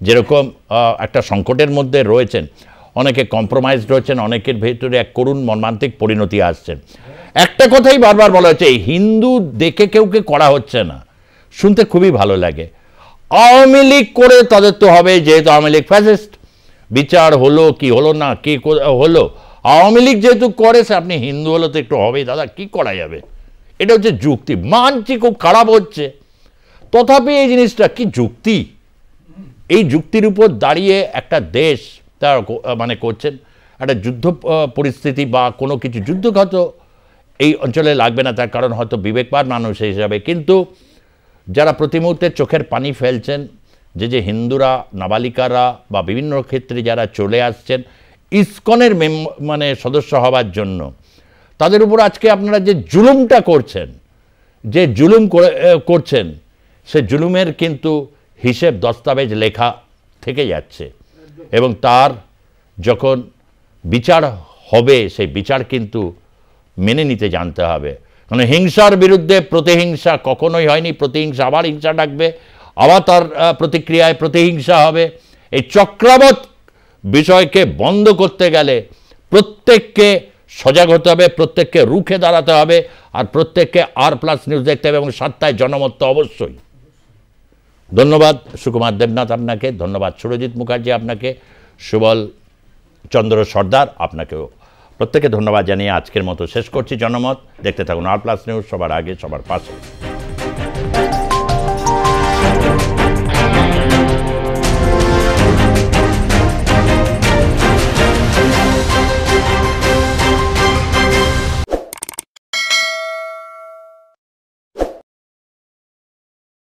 Speaker 2: যেরকম একটা সংকটের মধ্যে রয়েছেন, অনেকে কম্প্রোমাইজড রয়েছেন, অনেকের ভেতরে এক করুণ মর্মান্তিক পরিণতি আসছেন। একটা কথাই বারবার বলা হচ্ছে, হিন্দু দেখে কেউকে করা হচ্ছে না, শুনতে খুবই ভালো লাগে। আওয়ামী লীগ করে তাদের তো হবে, যেহেতু আওয়ামী লীগ ফ্যাসিস্ট, বিচার হলো কি হলো না, কি হলো, আওয়ামী লীগ যেহেতু করেছে, আপনি হিন্দু হলো তো একটু হবেই, দাদা কি করা যাবে, এটা হচ্ছে যুক্তি। মানছি খুব খারাপ হচ্ছে, তথাপি এই জিনিসটা কি যুক্তি? এই যুক্তির উপর দাঁড়িয়ে একটা দেশ তার মানে করছেন, একটা যুদ্ধ পরিস্থিতি বা কোনো কিছু যুদ্ধঘাত এই অঞ্চলে লাগবে না, তার কারণ হয়তো বিবেকবান মানুষ হিসাবে। কিন্তু যারা প্রতি মুহূর্তে চোখের পানি ফেলছেন, যে হিন্দুরা, নাবালিকারা বা বিভিন্ন ক্ষেত্রে যারা চলে আসছেন ইসকনের মানে সদস্য হওয়ার জন্য, তাদের উপর আজকে আপনারা যে জুলুমটা করছেন, যে জুলুম করছেন, সে জুলুমের কিন্তু হিসেব দস্তাবেজ লেখা থেকে যাচ্ছে, এবং তার যখন বিচার হবে, সেই বিচার কিন্তু মেনে নিতে জানতে হবে। কারণ হিংসার বিরুদ্ধে প্রতিহিংসা কখনোই হয়নি, প্রতিহিংসা আবার হিংসা ডাকবে, আবার তার প্রতিক্রিয়ায় প্রতিহিংসা হবে। এই চক্রাবত বিষয়কে বন্ধ করতে গেলে প্রত্যেককে সজাগ হতে হবে, প্রত্যেককে রুখে দাঁড়াতে হবে, আর প্রত্যেককে R+ নিউজ দেখতে হবে, এবং 7টায় জনমত অবশ্যই। ধন্যবাদ সুকুমার দেবনাথ আপনাকে, ধন্যবাদ সুরজিৎ মুখার্জি আপনাকে, সুবল চন্দ্র সর্দার আপনাকেও। প্রত্যেকে ধন্যবাদ জানিয়ে আজকের মতো শেষ করছি জনমত। দেখতে থাকুন আর প্লাস নিউজ, সবার আগে সবার পাশে।